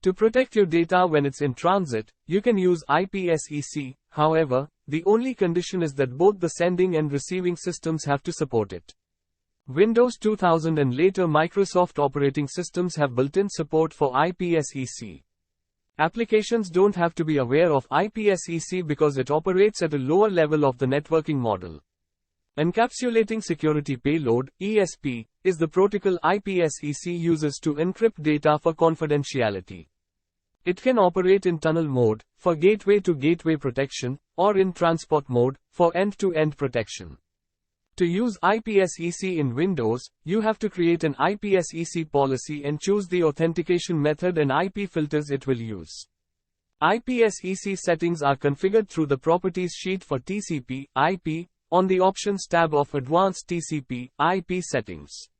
To protect your data when it's in transit, you can use IPsec, however, the only condition is that both the sending and receiving systems have to support it. Windows 2000 and later Microsoft operating systems have built-in support for IPsec. Applications don't have to be aware of IPsec because it operates at a lower level of the networking model. Encapsulating Security Payload, ESP, is the protocol IPsec uses to encrypt data for confidentiality. It can operate in tunnel mode, for gateway-to-gateway protection, or in transport mode, for end-to-end protection. To use IPsec in Windows, you have to create an IPsec policy and choose the authentication method and IP filters it will use. IPsec settings are configured through the Properties sheet for TCP, IP, on the Options tab of Advanced TCP, IP settings.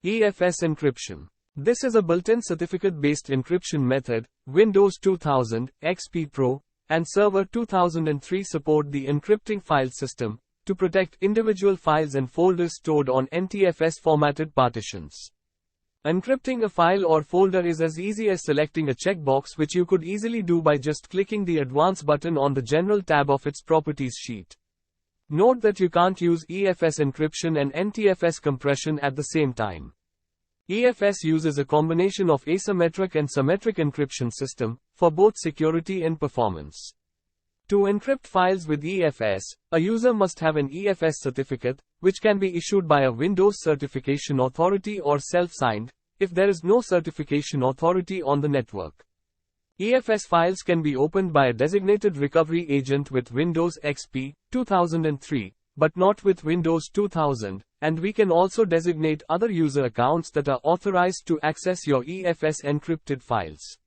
EFS encryption. This is a built-in certificate-based encryption method. Windows 2000, XP Pro, and Server 2003 support the encrypting file system to protect individual files and folders stored on NTFS formatted partitions. Encrypting a file or folder is as easy as selecting a checkbox, which you could easily do by just clicking the Advanced button on the General tab of its Properties sheet. Note that you can't use EFS encryption and NTFS compression at the same time. EFS uses a combination of asymmetric and symmetric encryption system for both security and performance. To encrypt files with EFS, a user must have an EFS certificate, which can be issued by a Windows Certification Authority or self-signed, if there is no certification authority on the network. EFS files can be opened by a designated recovery agent with Windows XP 2003, but not with Windows 2000, and we can also designate other user accounts that are authorized to access your EFS encrypted files.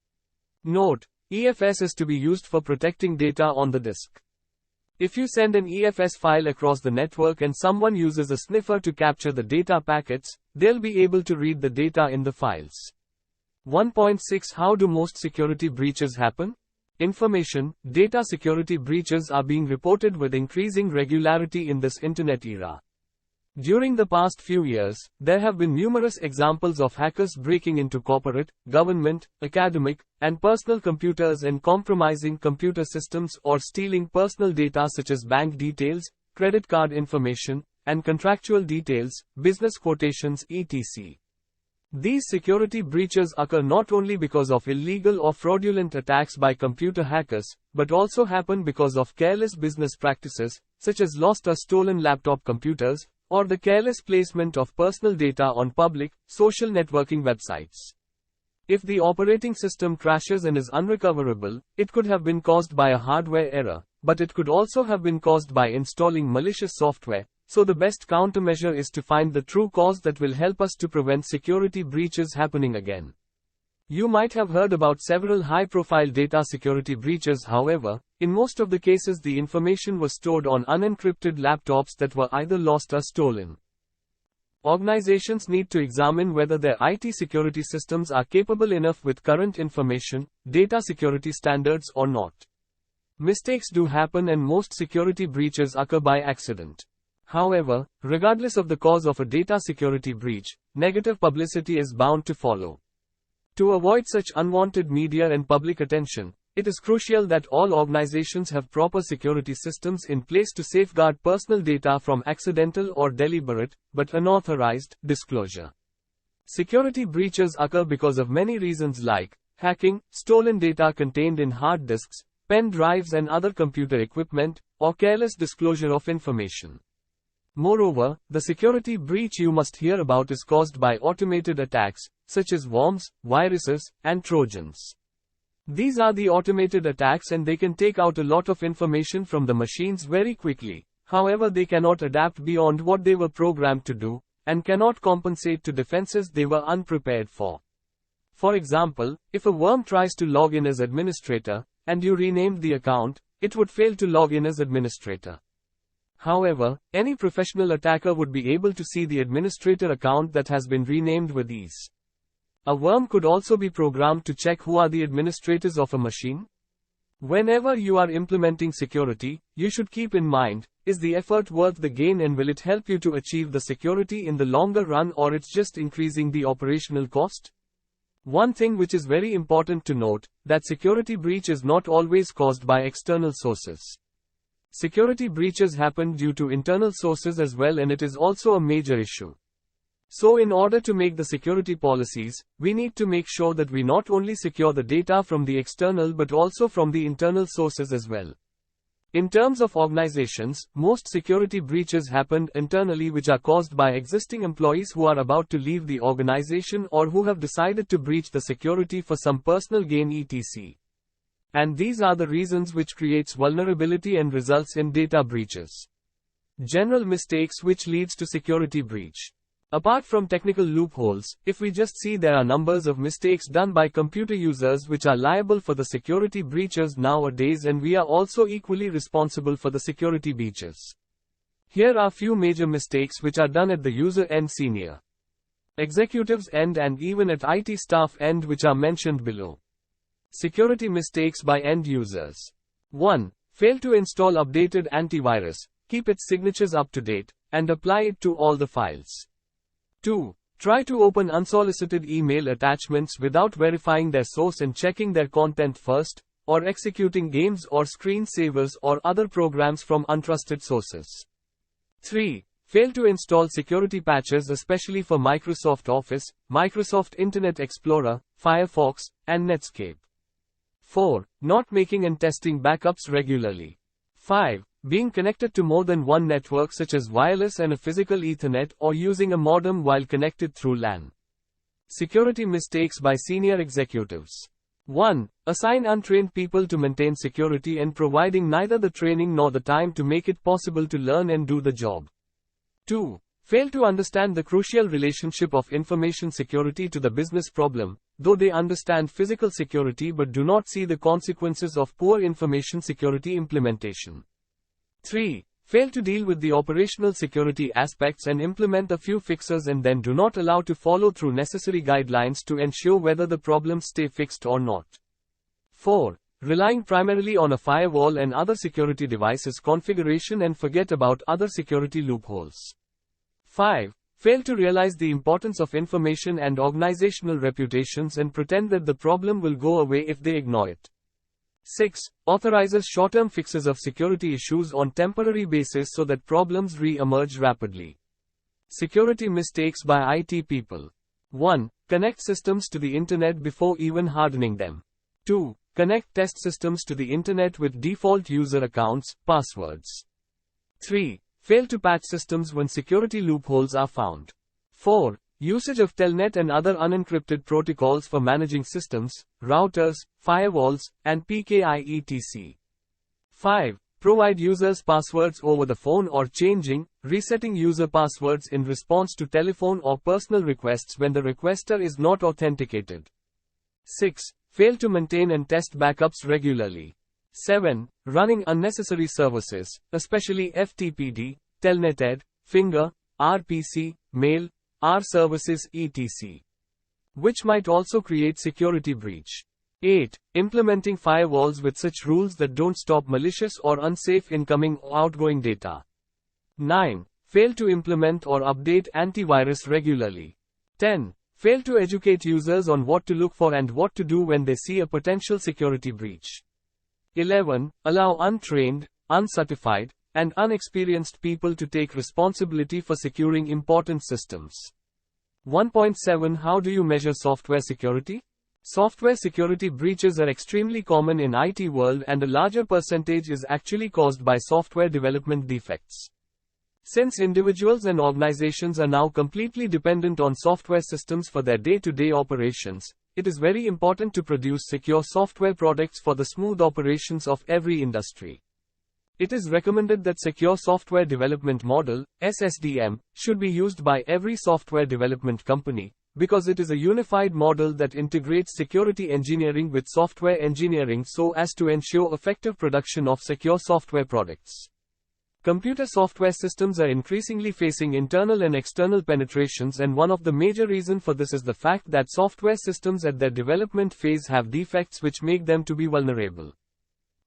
Note: EFS is to be used for protecting data on the disk. If you send an EFS file across the network and someone uses a sniffer to capture the data packets, they'll be able to read the data in the files. 1.6 How do most security breaches happen? Information, data security breaches are being reported with increasing regularity in this internet era. During the past few years, there have been numerous examples of hackers breaking into corporate, government, academic, and personal computers and compromising computer systems or stealing personal data such as bank details, credit card information, and contractual details, business quotations, etc. These security breaches occur not only because of illegal or fraudulent attacks by computer hackers, but also happen because of careless business practices, such as lost or stolen laptop computers, or the careless placement of personal data on public, social networking websites. If the operating system crashes and is unrecoverable, it could have been caused by a hardware error, but it could also have been caused by installing malicious software, so the best countermeasure is to find the true cause that will help us to prevent security breaches happening again. You might have heard about several high-profile data security breaches. However, in most of the cases the information was stored on unencrypted laptops that were either lost or stolen. Organizations need to examine whether their IT security systems are capable enough with current information, data security standards or not. Mistakes do happen and most security breaches occur by accident. However, regardless of the cause of a data security breach, negative publicity is bound to follow. To avoid such unwanted media and public attention, it is crucial that all organizations have proper security systems in place to safeguard personal data from accidental or deliberate, but unauthorized, disclosure. Security breaches occur because of many reasons like hacking, stolen data contained in hard disks, pen drives and other computer equipment, or careless disclosure of information. Moreover, the security breach you must hear about is caused by automated attacks, such as worms, viruses, and trojans. These are the automated attacks and they can take out a lot of information from the machines very quickly. However, they cannot adapt beyond what they were programmed to do, and cannot compensate to defenses they were unprepared for. For example, if a worm tries to log in as administrator, and you renamed the account, it would fail to log in as administrator. However, any professional attacker would be able to see the administrator account that has been renamed with ease. A worm could also be programmed to check who are the administrators of a machine. Whenever you are implementing security, you should keep in mind, is the effort worth the gain and will it help you to achieve the security in the longer run or it's just increasing the operational cost? One thing which is very important to note, that security breach is not always caused by external sources. Security breaches happen due to internal sources as well, and it is also a major issue. So in order to make the security policies, we need to make sure that we not only secure the data from the external but also from the internal sources as well. In terms of organizations, most security breaches happen internally, which are caused by existing employees who are about to leave the organization or who have decided to breach the security for some personal gain etc. And these are the reasons which creates vulnerability and results in data breaches. General mistakes which leads to security breach. Apart from technical loopholes, if we just see, there are numbers of mistakes done by computer users which are liable for the security breaches nowadays, and we are also equally responsible for the security breaches. Here are few major mistakes which are done at the user end, senior executives end, and even at IT staff end, which are mentioned below. Security mistakes by end users. 1. Fail to install updated antivirus, keep its signatures up to date, and apply it to all the files. 2. Try to open unsolicited email attachments without verifying their source and checking their content first, or executing games or screensavers or other programs from untrusted sources. 3. Fail to install security patches, especially for Microsoft Office, Microsoft Internet Explorer, Firefox, and Netscape. 4. Not making and testing backups regularly. 5. Being connected to more than one network such as wireless and a physical Ethernet, or using a modem while connected through LAN. Security mistakes by senior executives. 1. Assign untrained people to maintain security and providing neither the training nor the time to make it possible to learn and do the job. 2. Fail to understand the crucial relationship of information security to the business problem, though they understand physical security but do not see the consequences of poor information security implementation. 3. Fail to deal with the operational security aspects and implement a few fixes and then do not allow to follow through necessary guidelines to ensure whether the problems stay fixed or not. 4. Relying primarily on a firewall and other security devices configuration and forget about other security loopholes. 5. Fail to realize the importance of information and organizational reputations and pretend that the problem will go away if they ignore it. 6. Authorizes short-term fixes of security issues on temporary basis so that problems re-emerge rapidly. Security mistakes by IT people. 1. Connect systems to the internet before even hardening them. 2. Connect test systems to the internet with default user accounts, passwords. 3. Fail to patch systems when security loopholes are found. 4. Usage of Telnet and other unencrypted protocols for managing systems, routers, firewalls, and PKI etc. 5. Provide users passwords over the phone or changing, resetting user passwords in response to telephone or personal requests when the requester is not authenticated. 6. Fail to maintain and test backups regularly. 7. Running unnecessary services, especially FTPD, Telneted, Finger, RPC, Mail, R services etc. which might also create security breach. 8. Implementing firewalls with such rules that don't stop malicious or unsafe incoming or outgoing data. 9. Fail to implement or update antivirus regularly. 10. Fail to educate users on what to look for and what to do when they see a potential security breach. 11. Allow untrained, uncertified, and unexperienced people to take responsibility for securing important systems. 1.7 How do you measure software security? Software security breaches are extremely common in IT world and a larger percentage is actually caused by software development defects. Since individuals and organizations are now completely dependent on software systems for their day-to-day operations, it is very important to produce secure software products for the smooth operations of every industry. It is recommended that Secure Software Development Model, SSDM, should be used by every software development company, because it is a unified model that integrates security engineering with software engineering so as to ensure effective production of secure software products. Computer software systems are increasingly facing internal and external penetrations, and one of the major reasons for this is the fact that software systems at their development phase have defects which make them to be vulnerable.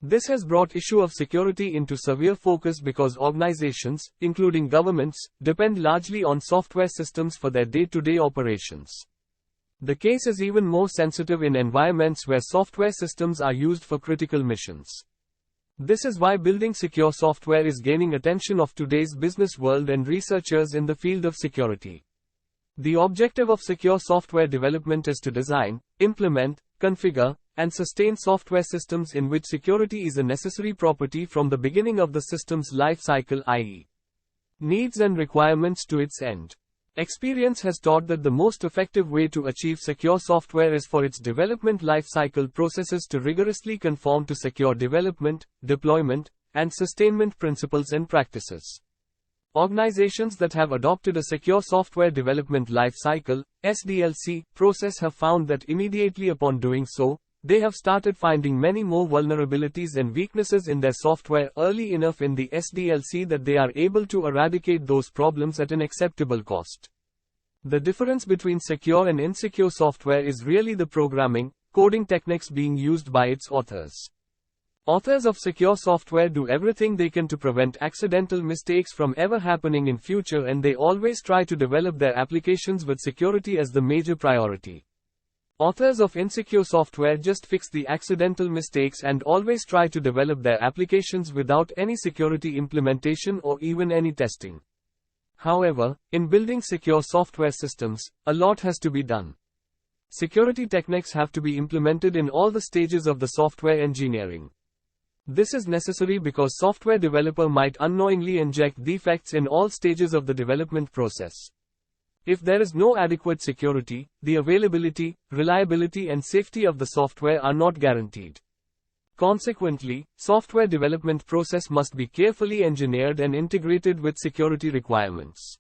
This has brought issue of security into severe focus because organizations, including governments, depend largely on software systems for their day-to-day operations. The case is even more sensitive in environments where software systems are used for critical missions. This is why building secure software is gaining attention of today's business world and researchers in the field of security. The objective of secure software development is to design, implement, configure, and sustain software systems in which security is a necessary property from the beginning of the system's life cycle, i.e., needs and requirements to its end. Experience has taught that the most effective way to achieve secure software is for its development lifecycle processes to rigorously conform to secure development, deployment, and sustainment principles and practices. Organizations that have adopted a secure software development lifecycle (SDLC) process have found that immediately upon doing so, they have started finding many more vulnerabilities and weaknesses in their software early enough in the SDLC that they are able to eradicate those problems at an acceptable cost. The difference between secure and insecure software is really the programming, coding techniques being used by its authors. Authors of secure software do everything they can to prevent accidental mistakes from ever happening in future, and they always try to develop their applications with security as the major priority. Authors of insecure software just fix the accidental mistakes and always try to develop their applications without any security implementation or even any testing. However, in building secure software systems, a lot has to be done. Security techniques have to be implemented in all the stages of the software engineering. This is necessary because software developer might unknowingly inject defects in all stages of the development process. If there is no adequate security, the availability, reliability and safety of the software are not guaranteed. Consequently, software development process must be carefully engineered and integrated with security requirements.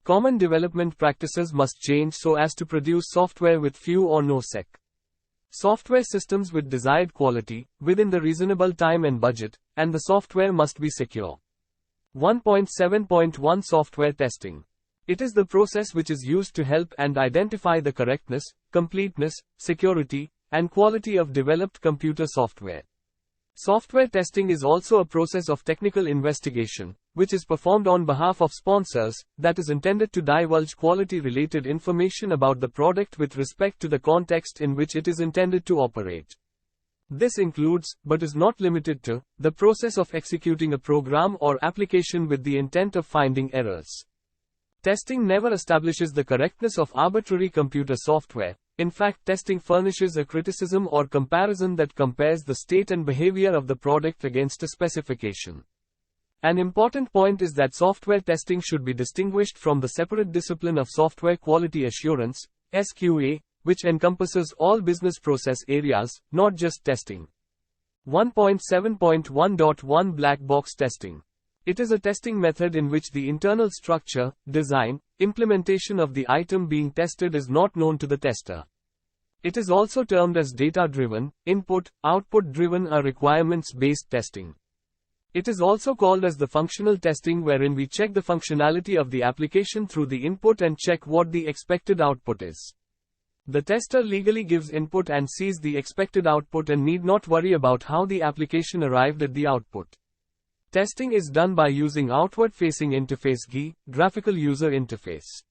Common development practices must change so as to produce software with few or no sec. Software systems with desired quality, within the reasonable time and budget, and the software must be secure. 1.7.1 Software testing. It is the process which is used to help and identify the correctness, completeness, security, and quality of developed computer software. Software testing is also a process of technical investigation, which is performed on behalf of sponsors, that is intended to divulge quality-related information about the product with respect to the context in which it is intended to operate. This includes, but is not limited to, the process of executing a program or application with the intent of finding errors. Testing never establishes the correctness of arbitrary computer software. In fact, testing furnishes a criticism or comparison that compares the state and behavior of the product against a specification. An important point is that software testing should be distinguished from the separate discipline of software quality assurance, SQA, which encompasses all business process areas, not just testing. 1.7.1.1 Black box testing. It is a testing method in which the internal structure, design, implementation of the item being tested is not known to the tester. It is also termed as data-driven, input-output driven or requirements-based testing. It is also called as the functional testing, wherein we check the functionality of the application through the input and check what the expected output is. The tester legally gives input and sees the expected output and need not worry about how the application arrived at the output. Testing is done by using outward-facing interface GUI, graphical user interface.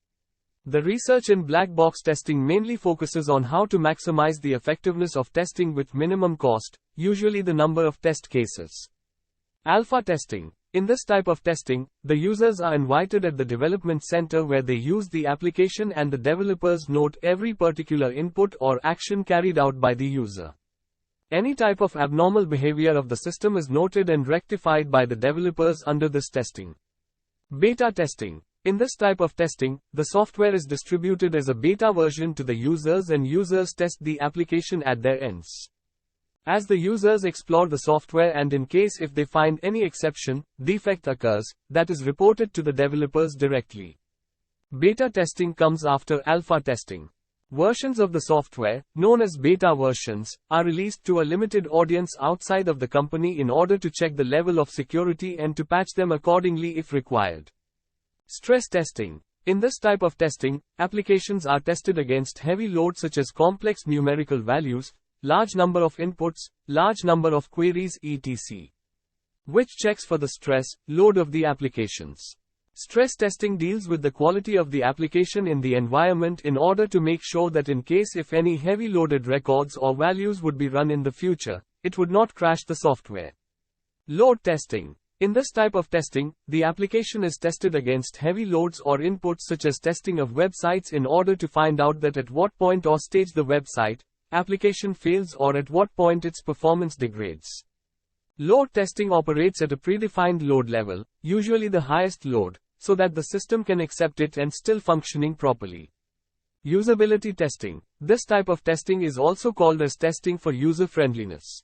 The research in black box testing mainly focuses on how to maximize the effectiveness of testing with minimum cost, usually the number of test cases. Alpha testing. In this type of testing, the users are invited at the development center where they use the application and the developers note every particular input or action carried out by the user. Any type of abnormal behavior of the system is noted and rectified by the developers under this testing. Beta testing. In this type of testing, the software is distributed as a beta version to the users and users test the application at their ends. As the users explore the software and in case if they find any exception, defect occurs, that is reported to the developers directly. Beta testing comes after alpha testing. Versions of the software, known as beta versions, are released to a limited audience outside of the company in order to check the level of security and to patch them accordingly if required. Stress testing. In this type of testing, applications are tested against heavy load such as complex numerical values, large number of inputs, large number of queries etc. Which checks for the stress, load of the applications. Stress testing deals with the quality of the application in the environment in order to make sure that in case if any heavy loaded records or values would be run in the future, it would not crash the software. Load testing. In this type of testing, the application is tested against heavy loads or inputs such as testing of websites in order to find out that at what point or stage the website, application fails or at what point its performance degrades. Load testing operates at a predefined load level, usually the highest load, so that the system can accept it and still functioning properly. Usability testing. This type of testing is also called as testing for user friendliness.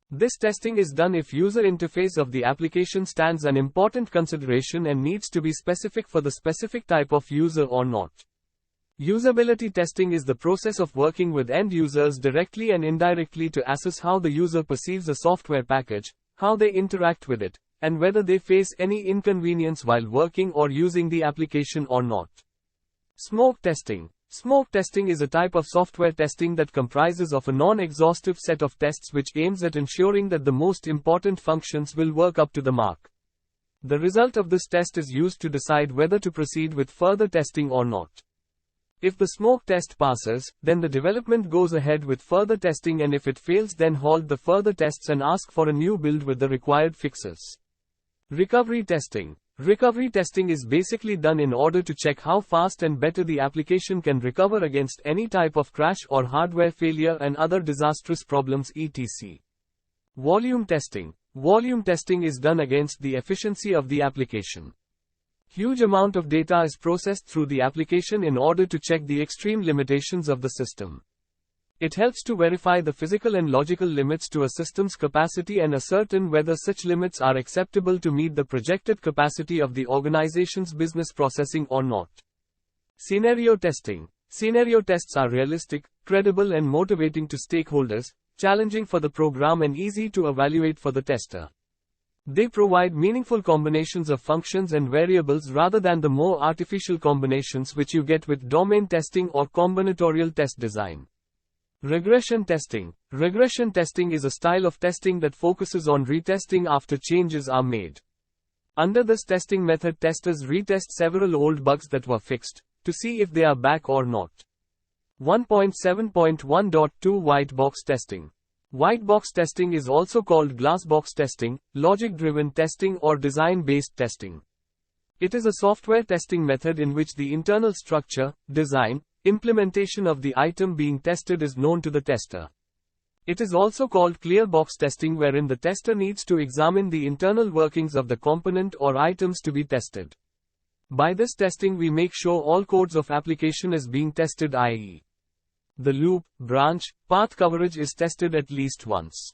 This testing is done if user interface of the application stands an important consideration and needs to be specific for the specific type of user or not. Usability testing is the process of working with end users directly and indirectly to assess how the user perceives a software package, how they interact with it, and whether they face any inconvenience while working or using the application or not. Smoke testing. Smoke testing is a type of software testing that comprises of a non-exhaustive set of tests which aims at ensuring that the most important functions will work up to the mark. The result of this test is used to decide whether to proceed with further testing or not. If the smoke test passes, then the development goes ahead with further testing, and if it fails, then halt the further tests and ask for a new build with the required fixes. Recovery testing. Recovery testing is basically done in order to check how fast and better the application can recover against any type of crash or hardware failure and other disastrous problems etc. Volume testing. Volume testing is done against the efficiency of the application. Huge amount of data is processed through the application in order to check the extreme limitations of the system. It helps to verify the physical and logical limits to a system's capacity and ascertain whether such limits are acceptable to meet the projected capacity of the organization's business processing or not. Scenario testing. Scenario tests are realistic, credible and motivating to stakeholders, challenging for the program and easy to evaluate for the tester. They provide meaningful combinations of functions and variables rather than the more artificial combinations which you get with domain testing or combinatorial test design. Regression testing. Regression testing is a style of testing that focuses on retesting after changes are made. Under this testing method, testers retest several old bugs that were fixed, to see if they are back or not. 1.7.1.2 White box testing. White box testing is also called glass box testing, logic-driven testing or design-based testing. It is a software testing method in which the internal structure, design, implementation of the item being tested is known to the tester. It is also called clear box testing, wherein the tester needs to examine the internal workings of the component or items to be tested. By this testing we make sure all codes of application is being tested, i.e. the loop, branch, path coverage is tested at least once.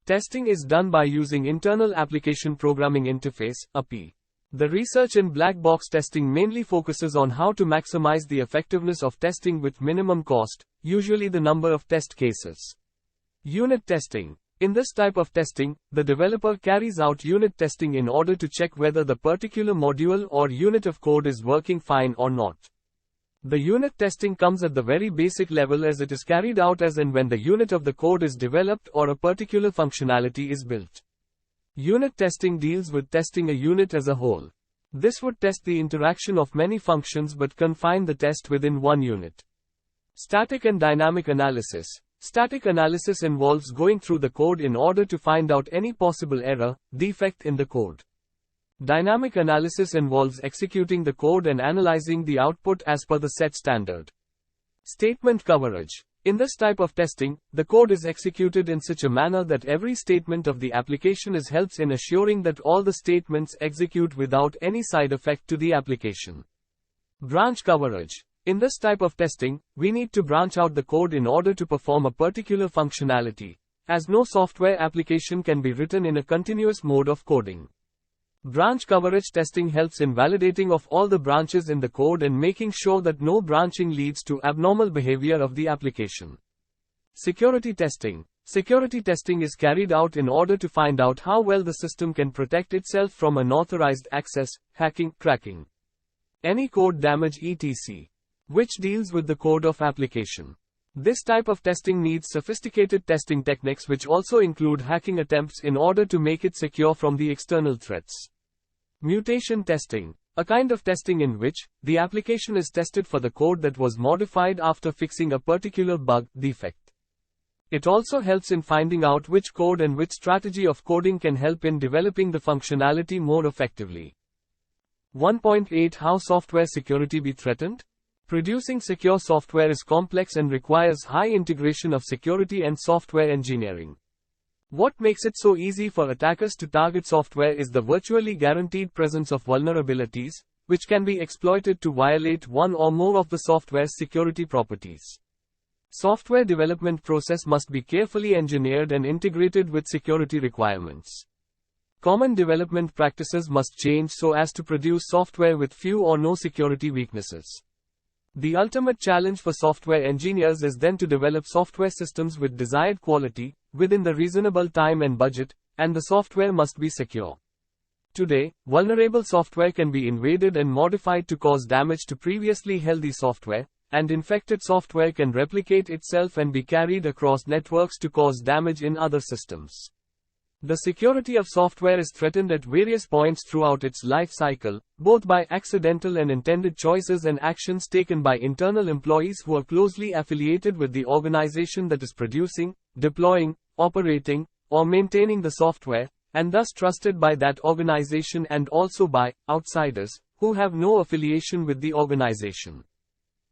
Testing is done by using Internal Application Programming Interface, API. The research in black box testing mainly focuses on how to maximize the effectiveness of testing with minimum cost, usually the number of test cases. Unit testing. In this type of testing, the developer carries out unit testing in order to check whether the particular module or unit of code is working fine or not. The unit testing comes at the very basic level as it is carried out as and when the unit of the code is developed or a particular functionality is built. Unit testing deals with testing a unit as a whole. This would test the interaction of many functions but confine the test within one unit. Static and dynamic analysis. Static analysis involves going through the code in order to find out any possible error, defect in the code. Dynamic analysis involves executing the code and analyzing the output as per the set standard. Statement coverage. In this type of testing, the code is executed in such a manner that every statement of the application helps in assuring that all the statements execute without any side effect to the application. Branch coverage. In this type of testing, we need to branch out the code in order to perform a particular functionality, as no software application can be written in a continuous mode of coding. Branch coverage testing helps in validating of all the branches in the code and making sure that no branching leads to abnormal behavior of the application. Security testing. Security testing is carried out in order to find out how well the system can protect itself from unauthorized access, hacking, cracking, any code damage etc., which deals with the code of application. This type of testing needs sophisticated testing techniques which also include hacking attempts in order to make it secure from the external threats. Mutation testing. A kind of testing in which the application is tested for the code that was modified after fixing a particular bug, defect. It also helps in finding out which code and which strategy of coding can help in developing the functionality more effectively. 1.8 How software security be threatened? Producing secure software is complex and requires high integration of security and software engineering. What makes it so easy for attackers to target software is the virtually guaranteed presence of vulnerabilities, which can be exploited to violate one or more of the software's security properties. Software development process must be carefully engineered and integrated with security requirements. Common development practices must change so as to produce software with few or no security weaknesses. The ultimate challenge for software engineers is then to develop software systems with desired quality, within the reasonable time and budget, and the software must be secure. Today, vulnerable software can be invaded and modified to cause damage to previously healthy software, and infected software can replicate itself and be carried across networks to cause damage in other systems. The security of software is threatened at various points throughout its life cycle, both by accidental and intended choices and actions taken by internal employees who are closely affiliated with the organization that is producing, deploying, operating, or maintaining the software, and thus trusted by that organization and also by outsiders who have no affiliation with the organization.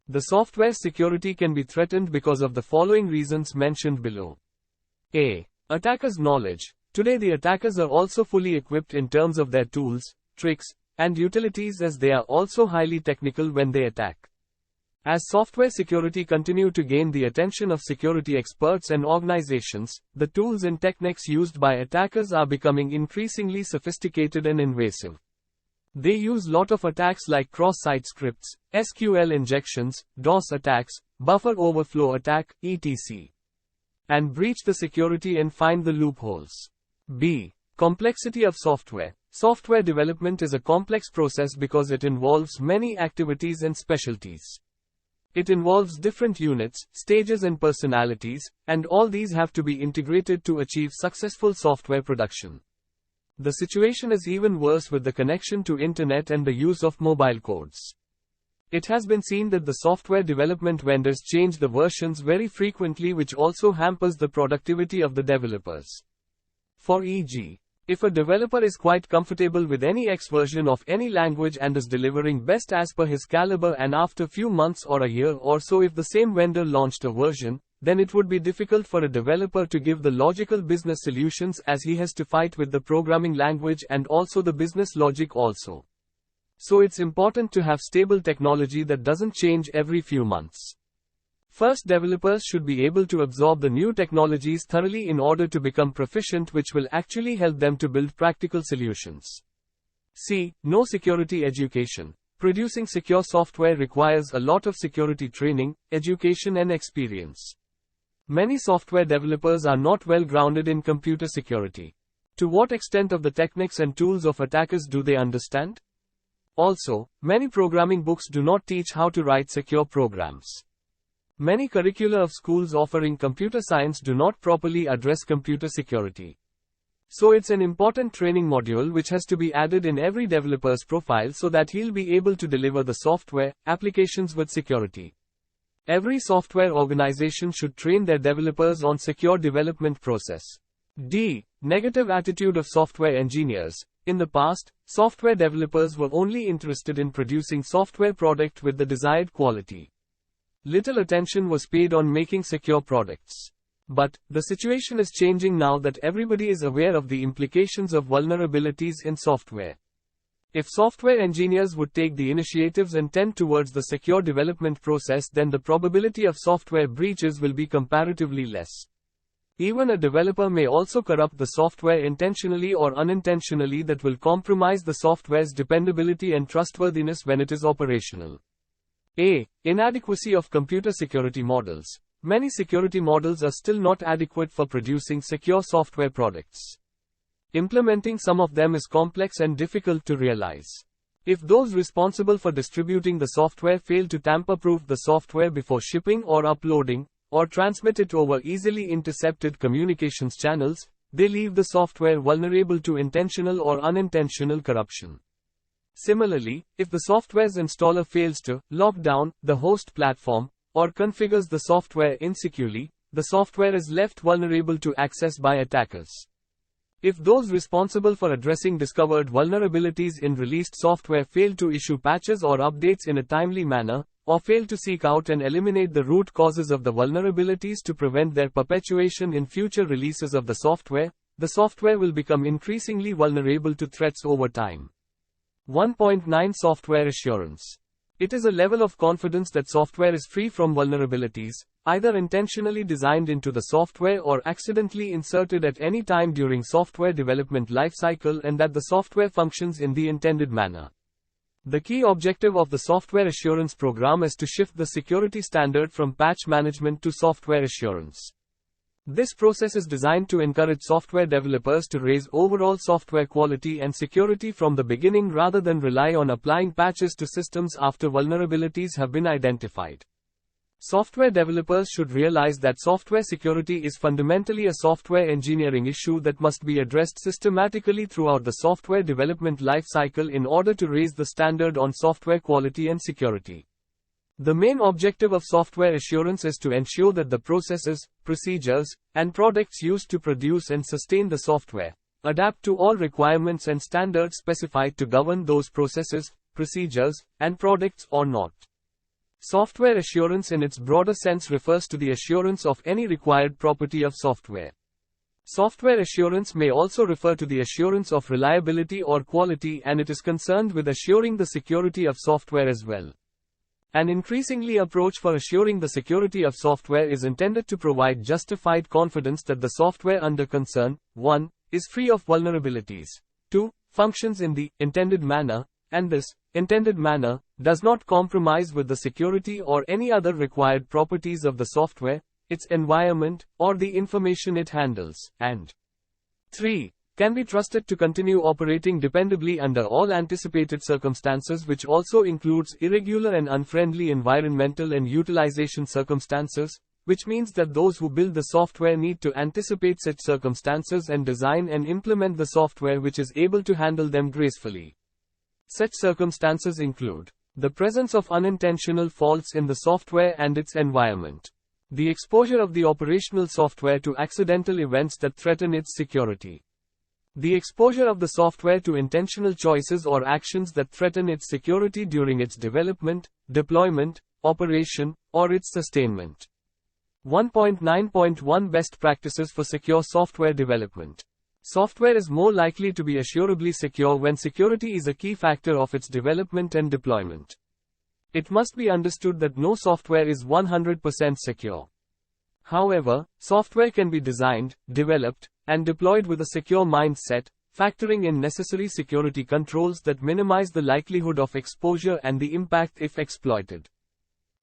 The software security can be threatened because of the following reasons mentioned below. A. Attackers' knowledge. Today the attackers are also fully equipped in terms of their tools, tricks, and utilities, as they are also highly technical when they attack. As software security continue to gain the attention of security experts and organizations, the tools and techniques used by attackers are becoming increasingly sophisticated and invasive. They use lot of attacks like cross-site scripts, SQL injections, DOS attacks, buffer overflow attack, etc. and breach the security and find the loopholes. B. Complexity of software. Software development is a complex process because it involves many activities and specialties. It involves different units, stages and personalities, and all these have to be integrated to achieve successful software production. The situation is even worse with the connection to internet and the use of mobile codes. It has been seen that the software development vendors change the versions very frequently, which also hampers the productivity of the developers. For e.g., if a developer is quite comfortable with any X version of any language and is delivering best as per his caliber, and after few months or a year or so if the same vendor launched a version, then it would be difficult for a developer to give the logical business solutions, as he has to fight with the programming language and also the business logic also. So it's important to have stable technology that doesn't change every few months. First, developers should be able to absorb the new technologies thoroughly in order to become proficient, which will actually help them to build practical solutions. C. No security education. Producing secure software requires a lot of security training, education and experience. Many software developers are not well grounded in computer security. To what extent of the techniques and tools of attackers do they understand? Also, many programming books do not teach how to write secure programs. Many curricula of schools offering computer science do not properly address computer security. So it's an important training module which has to be added in every developer's profile so that he'll be able to deliver the software applications with security. Every software organization should train their developers on secure development process. D. Negative attitude of software engineers. In the past, software developers were only interested in producing software product with the desired quality. Little attention was paid on making secure products. But the situation is changing now that everybody is aware of the implications of vulnerabilities in software. If software engineers would take the initiatives and tend towards the secure development process, then the probability of software breaches will be comparatively less. Even a developer may also corrupt the software intentionally or unintentionally, that will compromise the software's dependability and trustworthiness when it is operational. A. Inadequacy of computer security models. Many security models are still not adequate for producing secure software products. Implementing some of them is complex and difficult to realize. If those responsible for distributing the software fail to tamper-proof the software before shipping or uploading, or transmit it over easily intercepted communications channels, they leave the software vulnerable to intentional or unintentional corruption. Similarly, if the software's installer fails to lock down the host platform, or configures the software insecurely, the software is left vulnerable to access by attackers. If those responsible for addressing discovered vulnerabilities in released software fail to issue patches or updates in a timely manner, or fail to seek out and eliminate the root causes of the vulnerabilities to prevent their perpetuation in future releases of the software will become increasingly vulnerable to threats over time. 1.9 Software assurance. It is a level of confidence that software is free from vulnerabilities, either intentionally designed into the software or accidentally inserted at any time during software development lifecycle, and that the software functions in the intended manner. The key objective of the software assurance program is to shift the security standard from patch management to software assurance. This process is designed to encourage software developers to raise overall software quality and security from the beginning, rather than rely on applying patches to systems after vulnerabilities have been identified. Software developers should realize that software security is fundamentally a software engineering issue that must be addressed systematically throughout the software development lifecycle in order to raise the standard on software quality and security. The main objective of software assurance is to ensure that the processes, procedures, and products used to produce and sustain the software adapt to all requirements and standards specified to govern those processes, procedures, and products or not. Software assurance in its broader sense refers to the assurance of any required property of software. Software assurance may also refer to the assurance of reliability or quality, and it is concerned with assuring the security of software as well. An increasingly approach for assuring the security of software is intended to provide justified confidence that the software under concern, 1, is free of vulnerabilities, 2, functions in the intended manner, and this intended manner does not compromise with the security or any other required properties of the software, its environment, or the information it handles, and 3, can be trusted to continue operating dependably under all anticipated circumstances, which also includes irregular and unfriendly environmental and utilization circumstances, which means that those who build the software need to anticipate such circumstances and design and implement the software which is able to handle them gracefully. Such circumstances include the presence of unintentional faults in the software and its environment, the exposure of the operational software to accidental events that threaten its security, the exposure of the software to intentional choices or actions that threaten its security during its development, deployment, operation, or its sustainment. 1.9.1 Best Practices for Secure Software Development. Software is more likely to be assurably secure when security is a key factor of its development and deployment. It must be understood that no software is 100% secure. However, software can be designed, developed, and deployed with a secure mindset, factoring in necessary security controls that minimize the likelihood of exposure and the impact if exploited.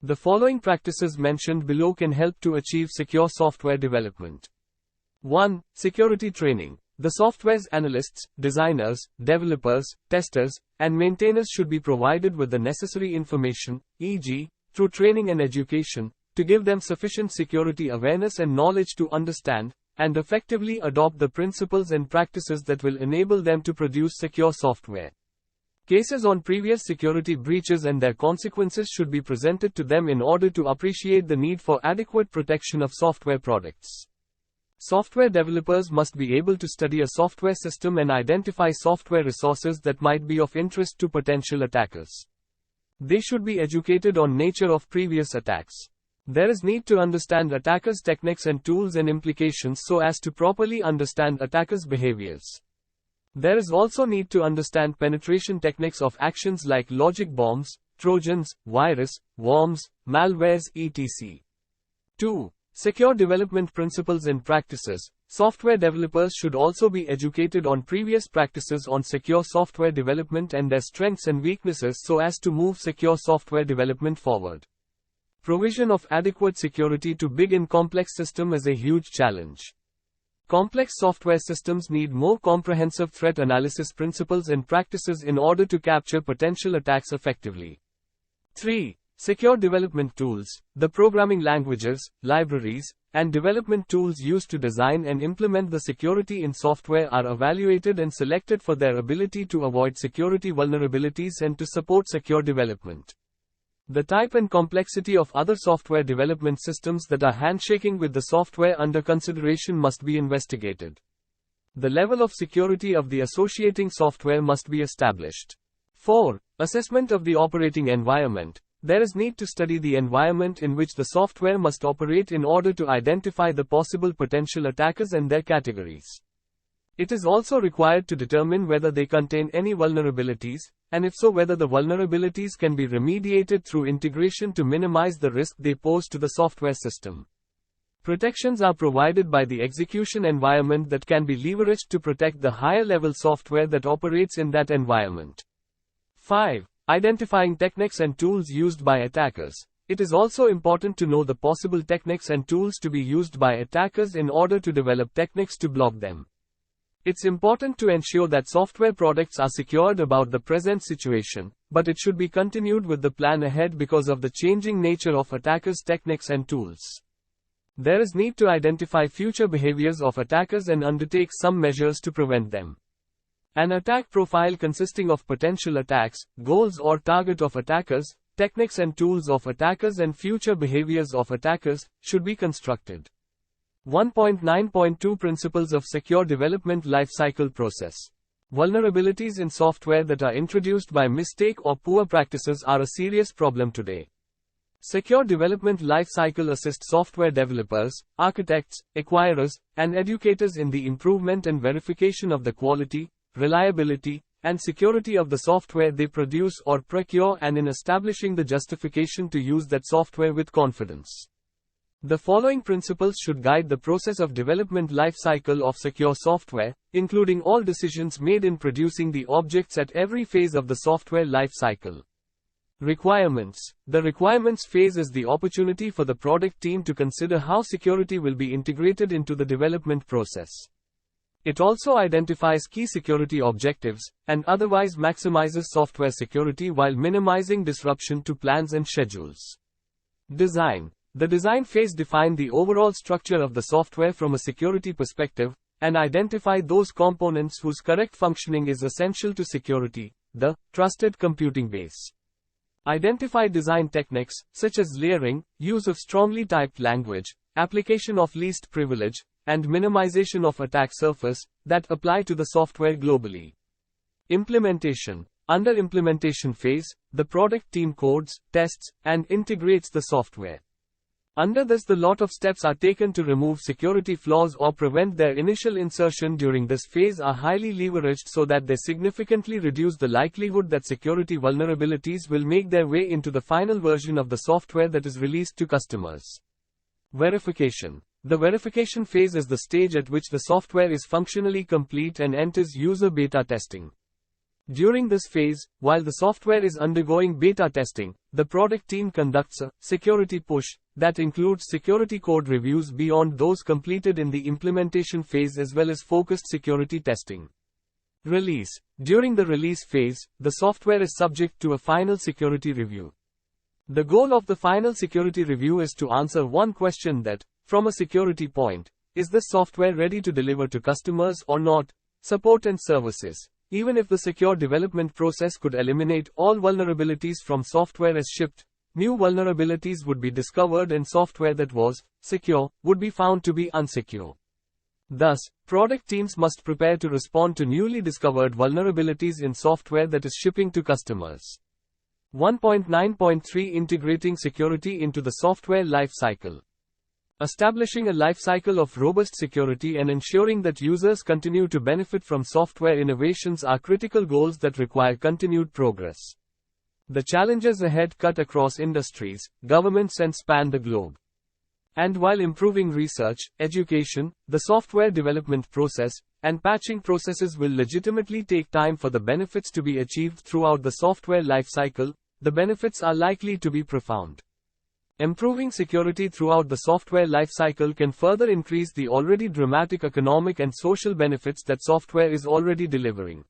The following practices mentioned below can help to achieve secure software development. 1. Security training. The software's analysts, designers, developers, testers, and maintainers should be provided with the necessary information, e.g., through training and education, to give them sufficient security awareness and knowledge to understand and effectively adopt the principles and practices that will enable them to produce secure software. Cases on previous security breaches and their consequences should be presented to them in order to appreciate the need for adequate protection of software products. Software developers must be able to study a software system and identify software resources that might be of interest to potential attackers. They should be educated on nature of previous attacks. There is need to understand attackers' techniques and tools and implications so as to properly understand attackers' behaviors. There is also need to understand penetration techniques of actions like logic bombs, trojans, virus, worms, malwares, etc. 2. Secure development principles and practices. Software developers should also be educated on previous practices on secure software development and their strengths and weaknesses so as to move secure software development forward. Provision of adequate security to big and complex systems is a huge challenge. Complex software systems need more comprehensive threat analysis principles and practices in order to capture potential attacks effectively. 3. Secure development tools. The programming languages, libraries, and development tools used to design and implement the security in software are evaluated and selected for their ability to avoid security vulnerabilities and to support secure development. The type and complexity of other software development systems that are handshaking with the software under consideration must be investigated. The level of security of the associating software must be established. 4. Assessment of the operating environment. There is need to study the environment in which the software must operate in order to identify the possible potential attackers and their categories. It is also required to determine whether they contain any vulnerabilities, and if so, whether the vulnerabilities can be remediated through integration to minimize the risk they pose to the software system. Protections are provided by the execution environment that can be leveraged to protect the higher-level software that operates in that environment. 5. Identifying techniques and tools used by attackers. It is also important to know the possible techniques and tools to be used by attackers in order to develop techniques to block them. It's important to ensure that software products are secured about the present situation, but it should be continued with the plan ahead because of the changing nature of attackers' techniques and tools. There is need to identify future behaviors of attackers and undertake some measures to prevent them. An attack profile consisting of potential attacks, goals or target of attackers, techniques and tools of attackers and future behaviors of attackers, should be constructed. 1.9.2 Principles of Secure Development Lifecycle Process. Vulnerabilities in software that are introduced by mistake or poor practices are a serious problem today. Secure development lifecycle assists software developers, architects, acquirers, and educators in the improvement and verification of the quality, reliability, and security of the software they produce or procure, and in establishing the justification to use that software with confidence. The following principles should guide the process of development lifecycle of secure software, including all decisions made in producing the objects at every phase of the software lifecycle. Requirements. The requirements phase is the opportunity for the product team to consider how security will be integrated into the development process. It also identifies key security objectives, and otherwise maximizes software security while minimizing disruption to plans and schedules. Design. The design phase defines the overall structure of the software from a security perspective, and identify those components whose correct functioning is essential to security, the trusted computing base. Identify design techniques, such as layering, use of strongly typed language, application of least privilege, and minimization of attack surface, that apply to the software globally. Implementation. Under implementation phase, the product team codes, tests, and integrates the software. Under this, the lot of steps are taken to remove security flaws or prevent their initial insertion during this phase are highly leveraged so that they significantly reduce the likelihood that security vulnerabilities will make their way into the final version of the software that is released to customers. Verification. The verification phase is the stage at which the software is functionally complete and enters user beta testing. During this phase, while the software is undergoing beta testing, the product team conducts a security push that includes security code reviews beyond those completed in the implementation phase as well as focused security testing. Release. During the release phase, the software is subject to a final security review. The goal of the final security review is to answer one question that, from a security point, is this software ready to deliver to customers or not? Support and services. Even if the secure development process could eliminate all vulnerabilities from software as shipped, new vulnerabilities would be discovered and software that was secure would be found to be unsecure. Thus, product teams must prepare to respond to newly discovered vulnerabilities in software that is shipping to customers. 1.9.3 Integrating security into the software lifecycle. Establishing a lifecycle of robust security and ensuring that users continue to benefit from software innovations are critical goals that require continued progress. The challenges ahead cut across industries, governments, and span the globe. And while improving research, education, the software development process, and patching processes will legitimately take time for the benefits to be achieved throughout the software lifecycle, the benefits are likely to be profound. Improving security throughout the software lifecycle can further increase the already dramatic economic and social benefits that software is already delivering.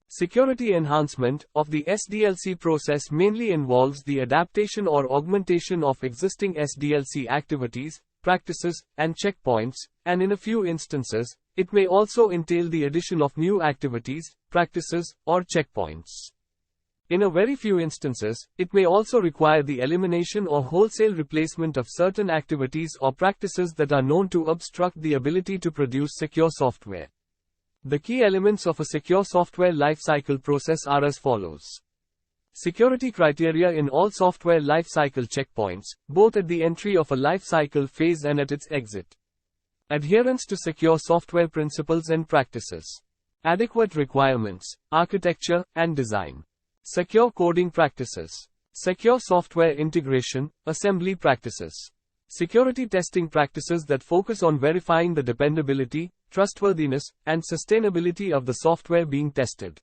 Security enhancement of the SDLC process mainly involves the adaptation or augmentation of existing SDLC activities, practices, and checkpoints, and in a few instances, it may also entail the addition of new activities, practices, or checkpoints. In a very few instances, it may also require the elimination or wholesale replacement of certain activities or practices that are known to obstruct the ability to produce secure software. The key elements of a secure software lifecycle process are as follows. Security criteria in all software lifecycle checkpoints, both at the entry of a lifecycle phase and at its exit. Adherence to secure software principles and practices. Adequate requirements, architecture, and design. Secure coding practices. Secure software integration, assembly practices. Security testing practices that focus on verifying the dependability, trustworthiness, and sustainability of the software being tested.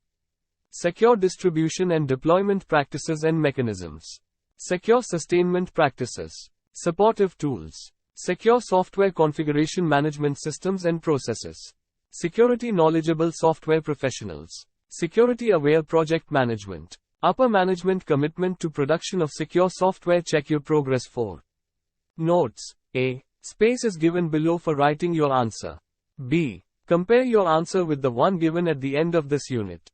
Secure distribution and deployment practices and mechanisms. Secure sustainment practices. Supportive tools. Secure software configuration management systems and processes. Security knowledgeable software professionals. Security-aware project management. Upper management commitment to production of secure software. Check your progress for. Notes. A. Space is given below for writing your answer. B. Compare your answer with the one given at the end of this unit.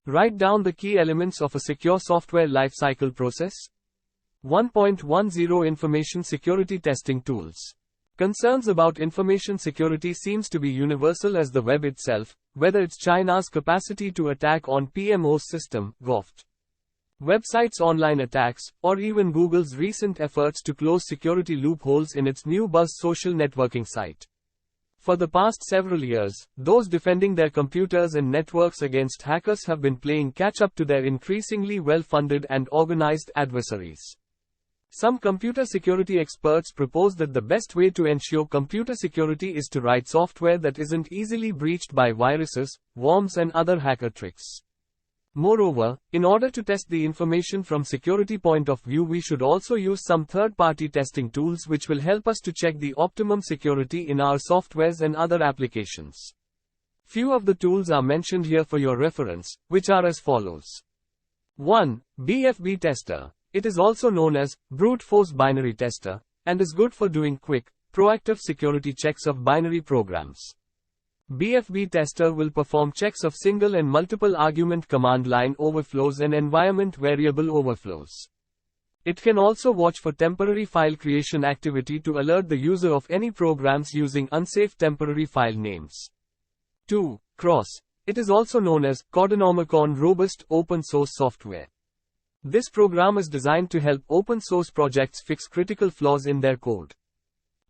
Write down the key elements of a secure software lifecycle process. 1.10 Information security testing tools. Concerns about information security seems to be universal as the web itself, whether it's China's capacity to attack on PMO's system, GOFT, websites' online attacks, or even Google's recent efforts to close security loopholes in its new Buzz social networking site. For the past several years, those defending their computers and networks against hackers have been playing catch-up to their increasingly well-funded and organized adversaries. Some computer security experts propose that the best way to ensure computer security is to write software that isn't easily breached by viruses, worms and other hacker tricks. Moreover, in order to test the information from security point of view, we should also use some third-party testing tools which will help us to check the optimum security in our softwares and other applications. Few of the tools are mentioned here for your reference, which are as follows. 1. BFB Tester. It is also known as brute force binary tester, and is good for doing quick, proactive security checks of binary programs. BFB Tester will perform checks of single and multiple argument command line overflows and environment variable overflows. It can also watch for temporary file creation activity to alert the user of any programs using unsafe temporary file names. 2. Cross. It is also known as Codenomicon robust open source software. This program is designed to help open source projects fix critical flaws in their code.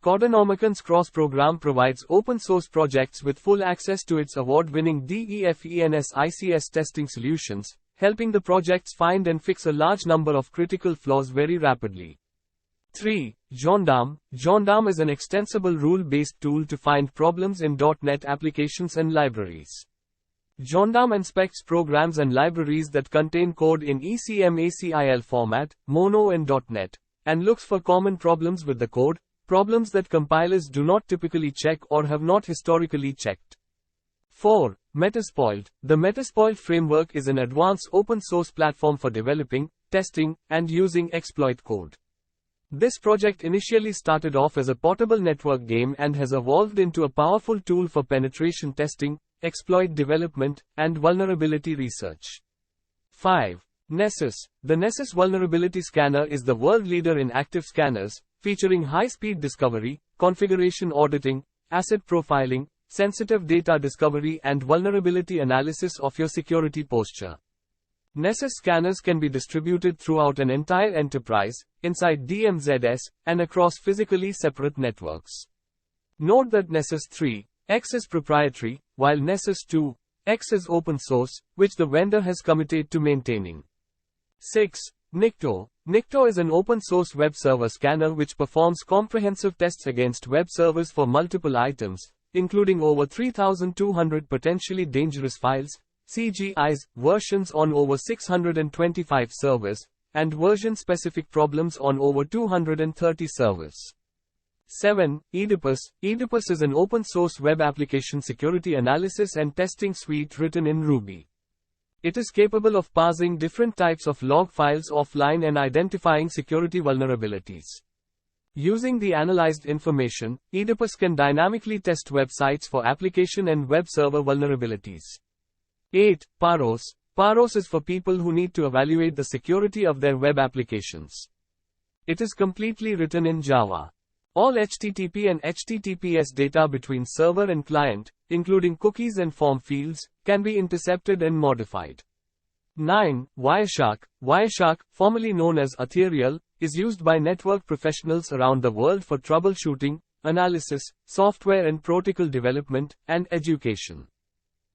Codenomicon's Cross program provides open source projects with full access to its award-winning DEFENS ICS testing solutions, helping the projects find and fix a large number of critical flaws very rapidly. 3. Gendarme. Gendarme is an extensible rule-based tool to find problems in .NET applications and libraries. Gendarme inspects programs and libraries that contain code in ECM-ACIL format, Mono and .NET, and looks for common problems with the code, problems that compilers do not typically check or have not historically checked. 4. Metasploit. The Metasploit framework is an advanced open source platform for developing, testing, and using exploit code. This project initially started off as a portable network game and has evolved into a powerful tool for penetration testing, exploit development, and vulnerability research. 5. Nessus. The Nessus vulnerability scanner is the world leader in active scanners, featuring high-speed discovery, configuration auditing, asset profiling, sensitive data discovery and vulnerability analysis of your security posture. Nessus scanners can be distributed throughout an entire enterprise, inside DMZs, and across physically separate networks. Note that Nessus 3.x is proprietary, while Nessus 2.x is open source, which the vendor has committed to maintaining. 6. Nikto. Nikto is an open-source web server scanner which performs comprehensive tests against web servers for multiple items, including over 3,200 potentially dangerous files, CGIs, versions on over 625 servers, and version-specific problems on over 230 servers. 7. Oedipus. Oedipus is an open-source web application security analysis and testing suite written in Ruby. It is capable of parsing different types of log files offline and identifying security vulnerabilities. Using the analyzed information, Oedipus can dynamically test websites for application and web server vulnerabilities. 8. Paros. Paros is for people who need to evaluate the security of their web applications. It is completely written in Java. All HTTP and HTTPS data between server and client, including cookies and form fields, can be intercepted and modified. 9. Wireshark. Wireshark, formerly known as Ethereal, is used by network professionals around the world for troubleshooting, analysis, software and protocol development, and education.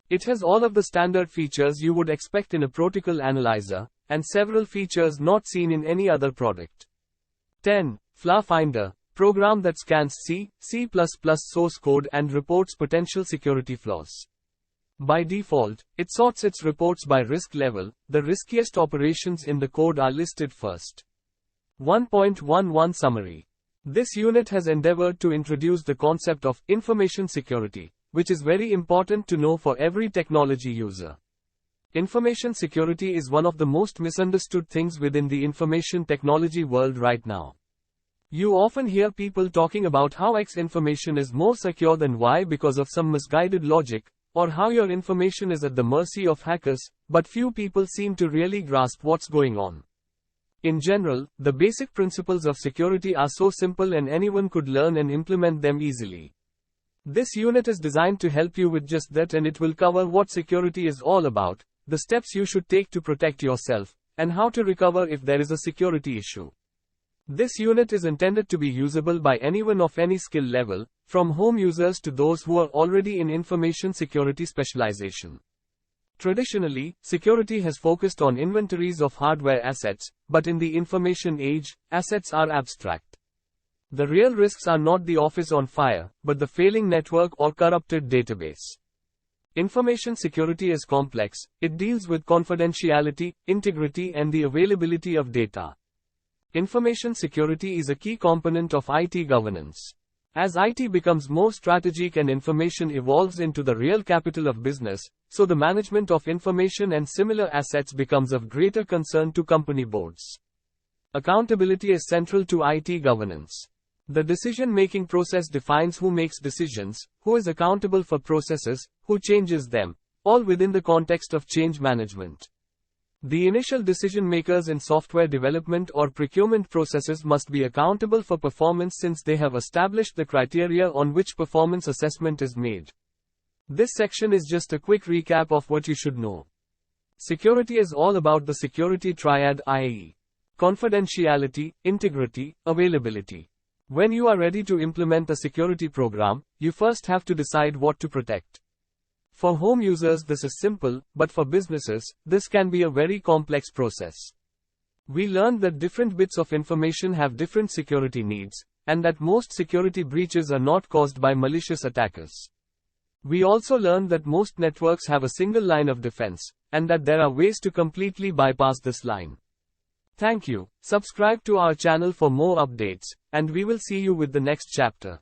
It has all of the standard features you would expect in a protocol analyzer, and several features not seen in any other product. 10. FlaFinder. Program that scans C, C++ source code and reports potential security flaws. By default, it sorts its reports by risk level. The riskiest operations in the code are listed first. 1.11 Summary. This unit has endeavored to introduce the concept of information security, which is very important to know for every technology user. Information security is one of the most misunderstood things within the information technology world right now. You often hear people talking about how X information is more secure than Y because of some misguided logic, or how your information is at the mercy of hackers, but few people seem to really grasp what's going on. In general, the basic principles of security are so simple and anyone could learn and implement them easily. This unit is designed to help you with just that, and it will cover what security is all about, the steps you should take to protect yourself, and how to recover if there is a security issue. This unit is intended to be usable by anyone of any skill level, from home users to those who are already in information security specialization. Traditionally, security has focused on inventories of hardware assets, but in the information age, assets are abstract. The real risks are not the office on fire, but the failing network or corrupted database. Information security is complex. It deals with confidentiality, integrity, and the availability of data. Information security is a key component of IT governance. As IT becomes more strategic and information evolves into the real capital of business, so the management of information and similar assets becomes of greater concern to company boards. Accountability is central to IT governance. The decision-making process defines who makes decisions, who is accountable for processes, who changes them, all within the context of change management. The initial decision makers in software development or procurement processes must be accountable for performance since they have established the criteria on which performance assessment is made. This section is just a quick recap of what you should know. Security is all about the security triad, i.e., confidentiality, integrity, availability. When you are ready to implement a security program, you first have to decide what to protect. For home users this is simple, but for businesses, this can be a very complex process. We learned that different bits of information have different security needs, and that most security breaches are not caused by malicious attackers. We also learned that most networks have a single line of defense, and that there are ways to completely bypass this line. Thank you. Subscribe to our channel for more updates, and we will see you with the next chapter.